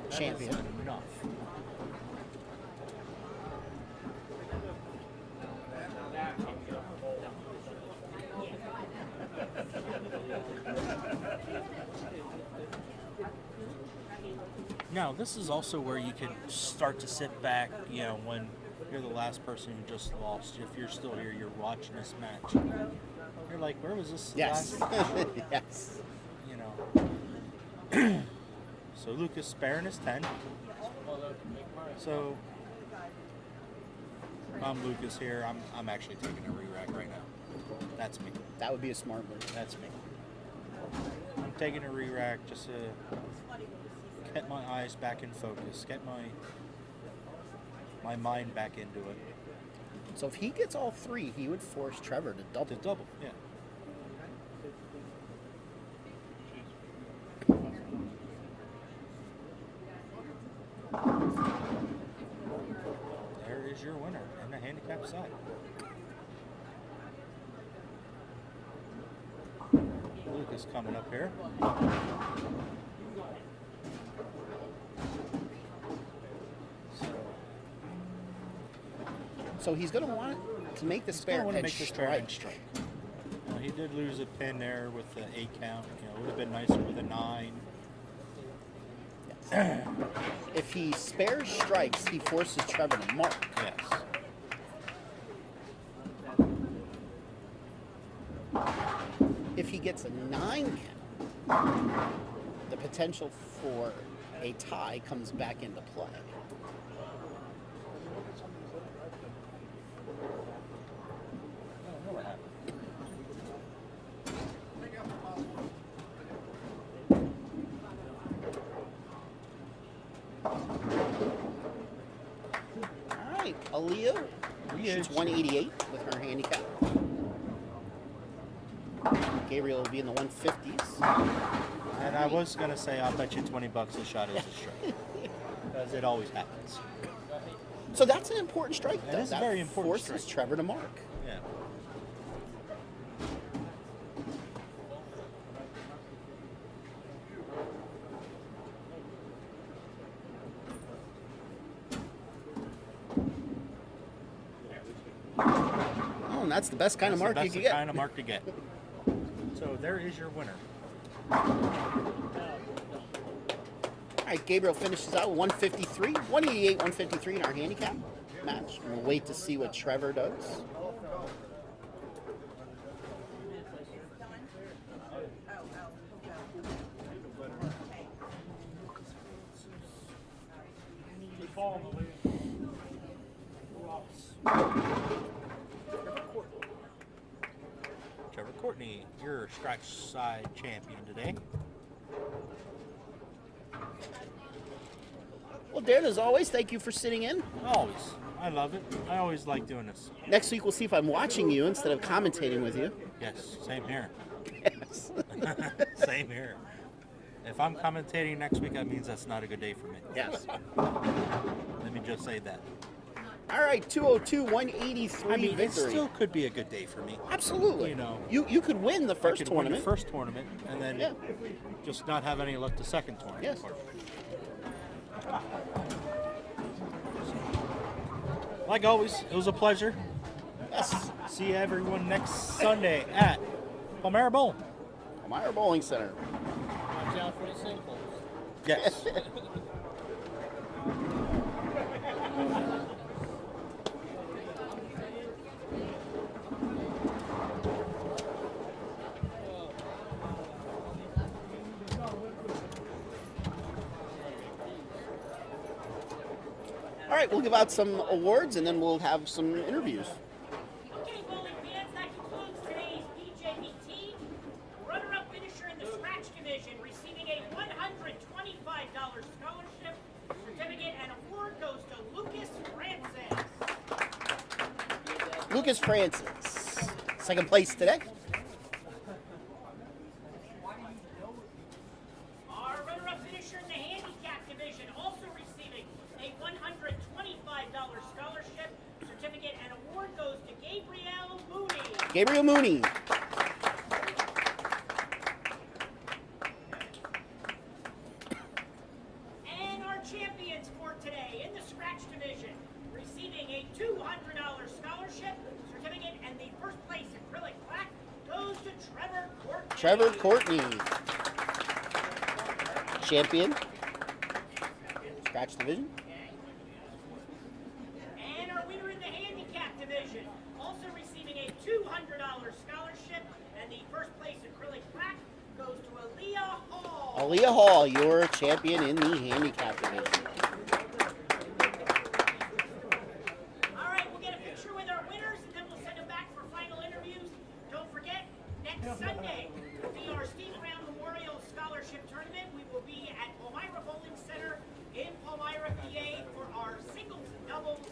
champion. Enough. Now, this is also where you can start to sit back, you know, when you're the last person who just lost. If you're still here, you're watching this match. You're like, where was this Yes. last? Yes. You know. So Lucas sparing his 10. So I'm Lucas here. I'm actually taking a re-rack right now. That's me. That would be a smart move. That's me. I'm taking a re-rack just to get my eyes back in focus, get my mind back into it. So if he gets all 3, he would force Trevor to double. To double, yeah. There is your winner in the handicap side. Lucas coming up here. So he's going to want to make the He's spare gonna wanna and make the spare strike. and strike. He did lose a pin there with the 8 count. You know, it would have been nicer with a 9. Yes. If he spares strikes, he forces Trevor to mark. Yes. gets a 9 count, the potential for a tie comes back into play. All right, Aaliyah shoots 188 with her handicap. Gabriel will be in the 150s. And I was gonna say, I'll bet you $20 a shot is a strike, because it always happens. So that's an important strike, though. That is a very important forces strike. Trevor to mark. Yeah. Oh, and that's the best kind of mark you That's can the get. kind of mark to get. So there is your winner. All right, Gabriel finishes out 153, 188, 153 in our handicap match. And we'll wait to see what Trevor does. Trevor Courtney, your scratch side champion today. Well, Darren, as always, thank you for sitting in. Always. I love it. I always like doing this. Next week, we'll see if I'm watching you instead of commentating with you. Yes, same here. Yes. Same here. If I'm commentating next week, that means that's not a good day for me. Yes. Let me just say that. All right, 202, 183 I mean, it victory. still could be a good day for me. Absolutely. You know, you could win the I first could win tournament. the first tournament, and then Yeah. just not have any luck the second tournament. Yes. Like always, it was a pleasure. Yes. See everyone next Sunday at Palmyra Bowl. Meyer Bowling Center. Watch out for the sinkholes. Yes. All right, we'll give out some awards and then we'll have some interviews. Okay, bowling fans, that concludes today's PJBT. Runner-up finisher in the scratch division, receiving a $125 scholarship certificate and award goes to Lucas Francis. Lucas Francis, second place today. Our runner-up finisher in the handicap division, also receiving a $125 scholarship certificate and award goes to Gabriel Mooney. Gabriel Mooney. And our champions for today in the scratch division, receiving a $200 scholarship certificate and the first place acrylic plaque goes to Trevor Courtney. Trevor Courtney. Champion. Scratch division. And our winner in the handicap division, also receiving a $200 scholarship and the first place acrylic plaque goes to Aaliyah Hall. Aaliyah Hall, your champion in the handicap division. All right, we'll get a picture with our winners and then we'll send them back for final interviews. Don't forget, next Sunday will be our Steve Brown Memorial Scholarship Tournament. We will be at Palmyra Bowling Center in Palmyra, PA for our singles and doubles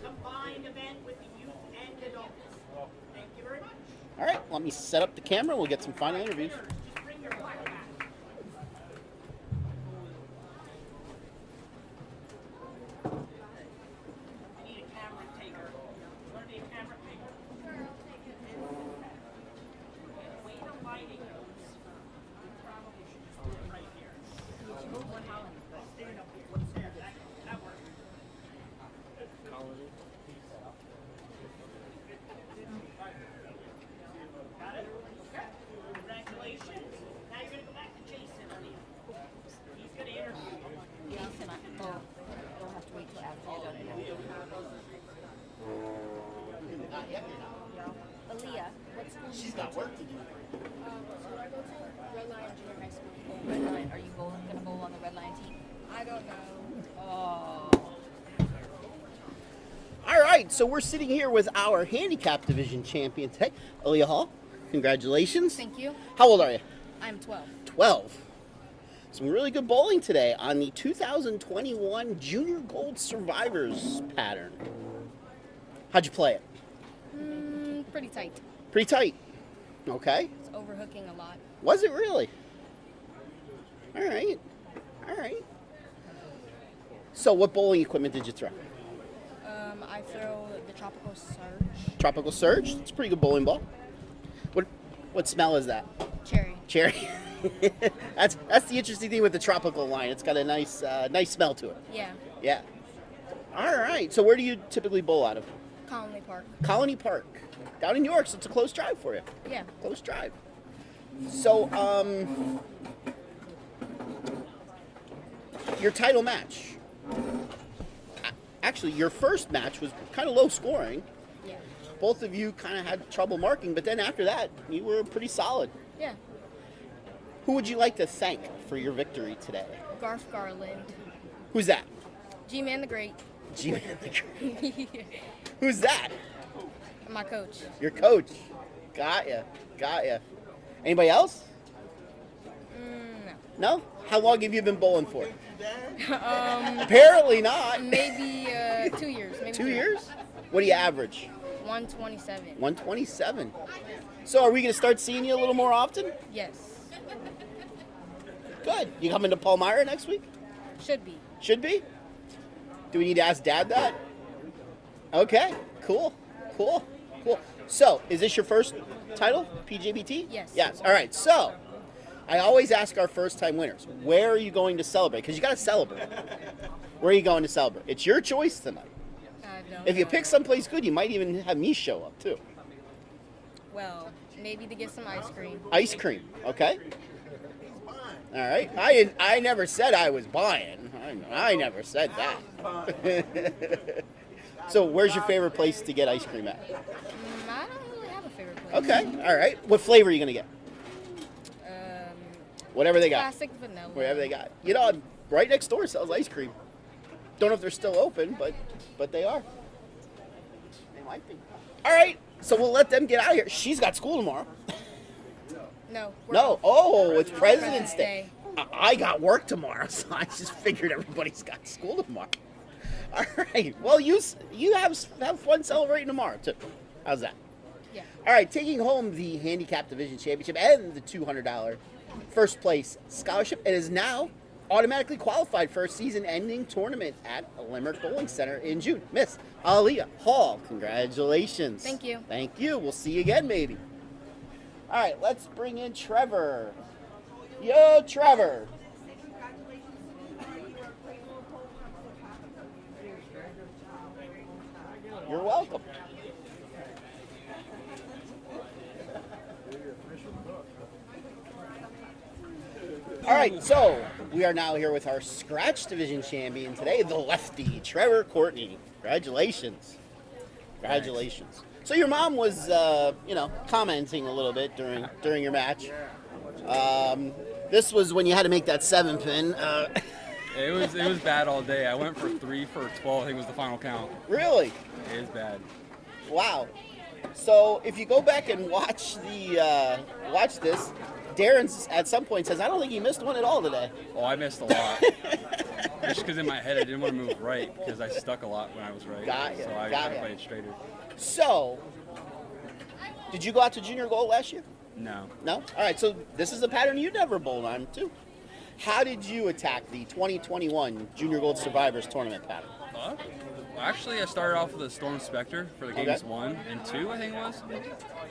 combined event with the youth and adults. Thank you very much. All right, let me set up the camera. We'll get some final interviews. Winners, just bring your plaque back. I need a camera taker. You want to be a camera taker? Way the lighting goes. We probably should just do it right here. Stand up here. Yeah, that works. Got it? Okay. Congratulations. All right, so we're sitting here with our handicap division champion today, Aaliyah Hall. Congratulations. Thank you. How old are you? I'm 12. 12. Some really good bowling today on the 2021 Junior Gold Survivors pattern. How'd you play it? Pretty tight. Pretty tight. Okay. It's overhooking a lot. Was it really? All right. All right. So what bowling equipment did you throw? I throw the Tropical Surge. Tropical Surge? It's a pretty good bowling ball. What smell is that? Cherry. Cherry. That's the interesting thing with the tropical line. It's got a nice smell to it. Yeah. Yeah. All right. So where do you typically bowl out of? Colony Park. Colony Park, down in York. So it's a close drive for you. Yeah. Close drive. So your title match. Actually, your first match was kind of low scoring. Yeah. Both of you kind of had trouble marking, but then after that, you were pretty solid. Yeah. Who would you like to thank for your victory today? Garth Garland. Who's that? G-Man the Great. G-Man the Great. Who's that? My coach. Your coach. Got ya. Anybody else? No. No? How long have you been bowling for? Apparently not. Maybe 2 years. Maybe 2 years? What do you average? 127. 127. So are we going to start seeing you a little more often? Yes. Good. You coming to Palmyra next week? Should be. Should be? Do we need to ask Dad that? Okay. Cool. So, is this your first title, PJBT? Yes. Yes. All right. So, I always ask our first-time winners, where are you going to celebrate? Because you got to celebrate. Where are you going to celebrate? It's your choice tonight. If you pick someplace good, you might even have me show up too. Well, maybe to get some ice cream. Ice cream, okay? All right. I never said I was buying. I never said that. So, where's your favorite place to get ice cream at? I don't really have a favorite place. Okay. All right. What flavor are you gonna get? Whatever they got. Classic vanilla. Whatever they got. You know, right next door sells ice cream. Don't know if they're still open, but they are. They might be. All right. So we'll let them get out of here. She's got school tomorrow. No. No. Oh, it's President's Day. I got work tomorrow, so I just figured everybody's got school tomorrow. All right. Well, you have fun celebrating tomorrow too. How's that? Yeah. All right. Taking home the handicap division championship and the $200 first place scholarship, it is now automatically qualified for a season-ending tournament at Limerick Bowling Center in June. Miss Aaliyah Hall, congratulations. Thank you. Thank you. We'll see you again, maybe. All right, let's bring in Trevor. Yo, Trevor. You're welcome. All right, so we are now here with our scratch division champion today, the lefty, Trevor Courtney. Congratulations. Congratulations. So your mom was, commenting a little bit during your match. This was when you had to make that 7-pin. It was bad all day. I went for 3 for 12. I think was the final count. Really? It is bad. Wow. So if you go back and watch this, Darren at some point says, I don't think he missed one at all today. Oh, I missed a lot. Just because in my head I didn't want to move right because I stuck a lot when I was right. Got ya, so I got ya. played straighter. So, did you go out to Junior Gold last year? No. No? All right, so this is a pattern you never bowled on, too. How did you attack the 2021 Junior Gold Survivors tournament pattern? Actually, I started off with a Storm Spectre for the games 1 and 2, I think it was.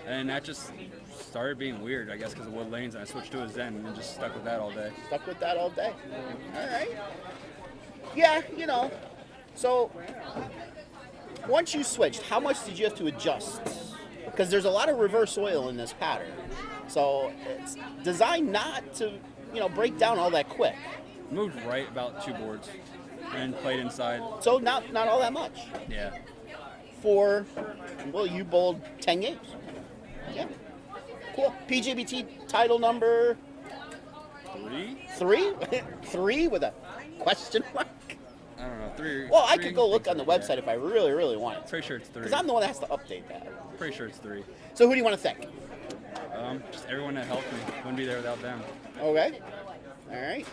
And that just started being weird, I guess, because of wood lanes, and I switched to a Zen and just stuck with that all day. Stuck with that all day. All right. Yeah, so once you switched, how much did you have to adjust? Because there's a lot of reverse oil in this pattern. So it's designed not to, break down all that quick. Moved right about 2 boards and played inside. So not all that much. Yeah. You bowled 10 games. Yeah. Cool. PJBT title number 3? 3? 3 with a Question mark. I don't know. 3. Well, I 3, could go look on the yeah. website if I really, really wanted to. Pretty sure it's 3. Because I'm the one that has to update that. Pretty sure it's 3. So who do you want to thank? Just everyone that helped me. Wouldn't be there without them. Okay. All right.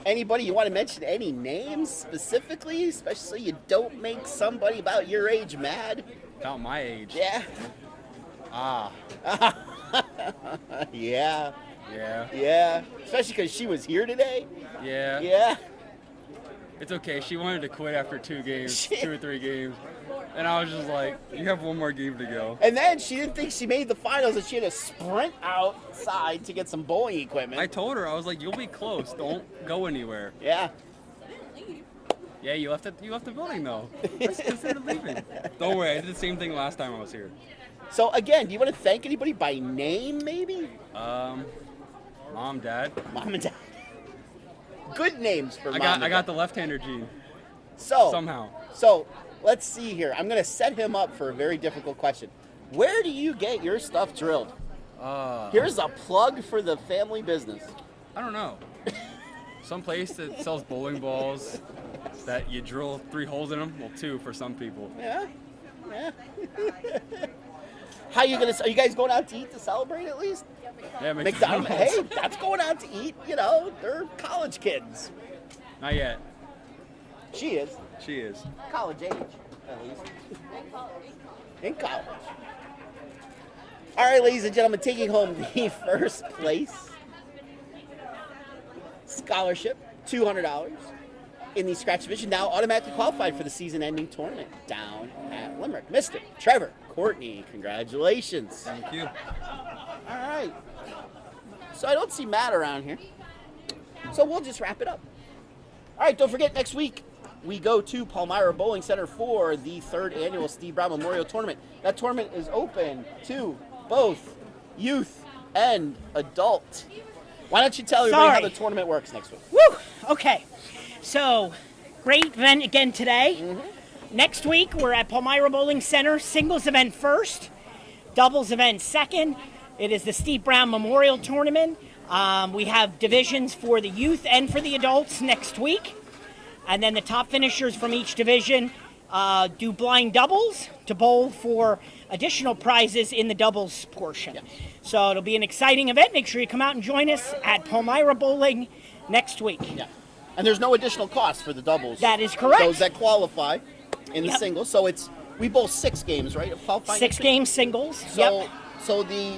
Anybody you want to mention any names specifically, especially you don't make somebody about your age mad? About my age. Yeah. Yeah. Yeah. Yeah. Especially because she was here today. Yeah. Yeah. It's okay. She wanted to quit after 2 games, Shit. 2 or 3 games. And I was just like, you have 1 more game to go. And then she didn't think she made the finals and she had to sprint outside to get some bowling equipment. I told her, I was like, you'll be close. Don't go anywhere. Yeah. Yeah, you left the building though. That's considered leaving. Don't worry, I did the same thing last time I was here. So again, do you want to thank anybody by name maybe? Mom, Dad. Mom and Dad. Good names for I Mom and got Dad. the left-hander gene. So somehow. So let's see here. I'm going to set him up for a very difficult question. Where do you get your stuff drilled? Here's a plug for the family business. I don't know. Some place that sells bowling balls that you drill 3 holes in them. Well, 2 for some people. Yeah. Yeah. How you gonna? Are you guys going out to eat to celebrate at least? Yeah, McDonald's. Hey, that's going out to eat. You know, they're college kids. Not yet. She is. She is. College age, at least. In college. All right, ladies and gentlemen, taking home the first place scholarship, $200 in the scratch division, now automatically qualified for the season-ending tournament down at Limerick. Mr. Trevor Courtney, congratulations. Thank you. All right. So I don't see Matt around here, so we'll just wrap it up. All right, don't forget, next week we go to Palmyra Bowling Center for the 3rd annual Steve Brown Memorial Tournament. That tournament is open to both youth and adult. Why don't you tell everybody how the tournament works next week? Woo! Okay. So, great event again today. Next week, we're at Palmyra Bowling Center. Singles event first, doubles event second. It is the Steve Brown Memorial Tournament. We have divisions for the youth and for the adults next week. And then the top finishers from each division do blind doubles to bowl for additional prizes in the doubles portion. Yeah. So it'll be an exciting event. Make sure you come out and join us at Palmyra Bowling next week. Yeah. And there's no additional cost for the doubles. That is correct. Those that qualify in the Yep. singles. So we bowl 6 games, right? of qualifying? 6 game singles. So, Yep. so the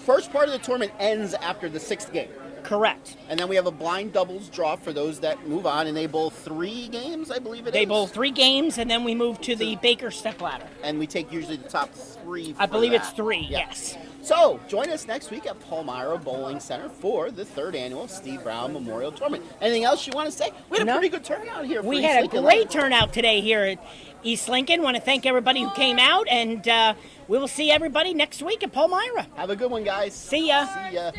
first part of the tournament ends after the 6th game. Correct. And then we have a blind doubles draw for those that move on, and they bowl 3 games, I believe it is. They bowl 3 games, and then we move to the Baker step ladder. And we take usually the top 3 I for believe it's that. 3, Yeah. yes. So, join us next week at Palmyra Bowling Center for the 3rd annual Steve Brown Memorial Tournament. Anything else you want to say? We had a No. pretty good turnout here. For We East had a Lincoln great Lions. turnout today here at East Lincoln. Want to thank everybody who came out, and we will see everybody next week at Palmyra. Have a good one, guys. See ya. See ya.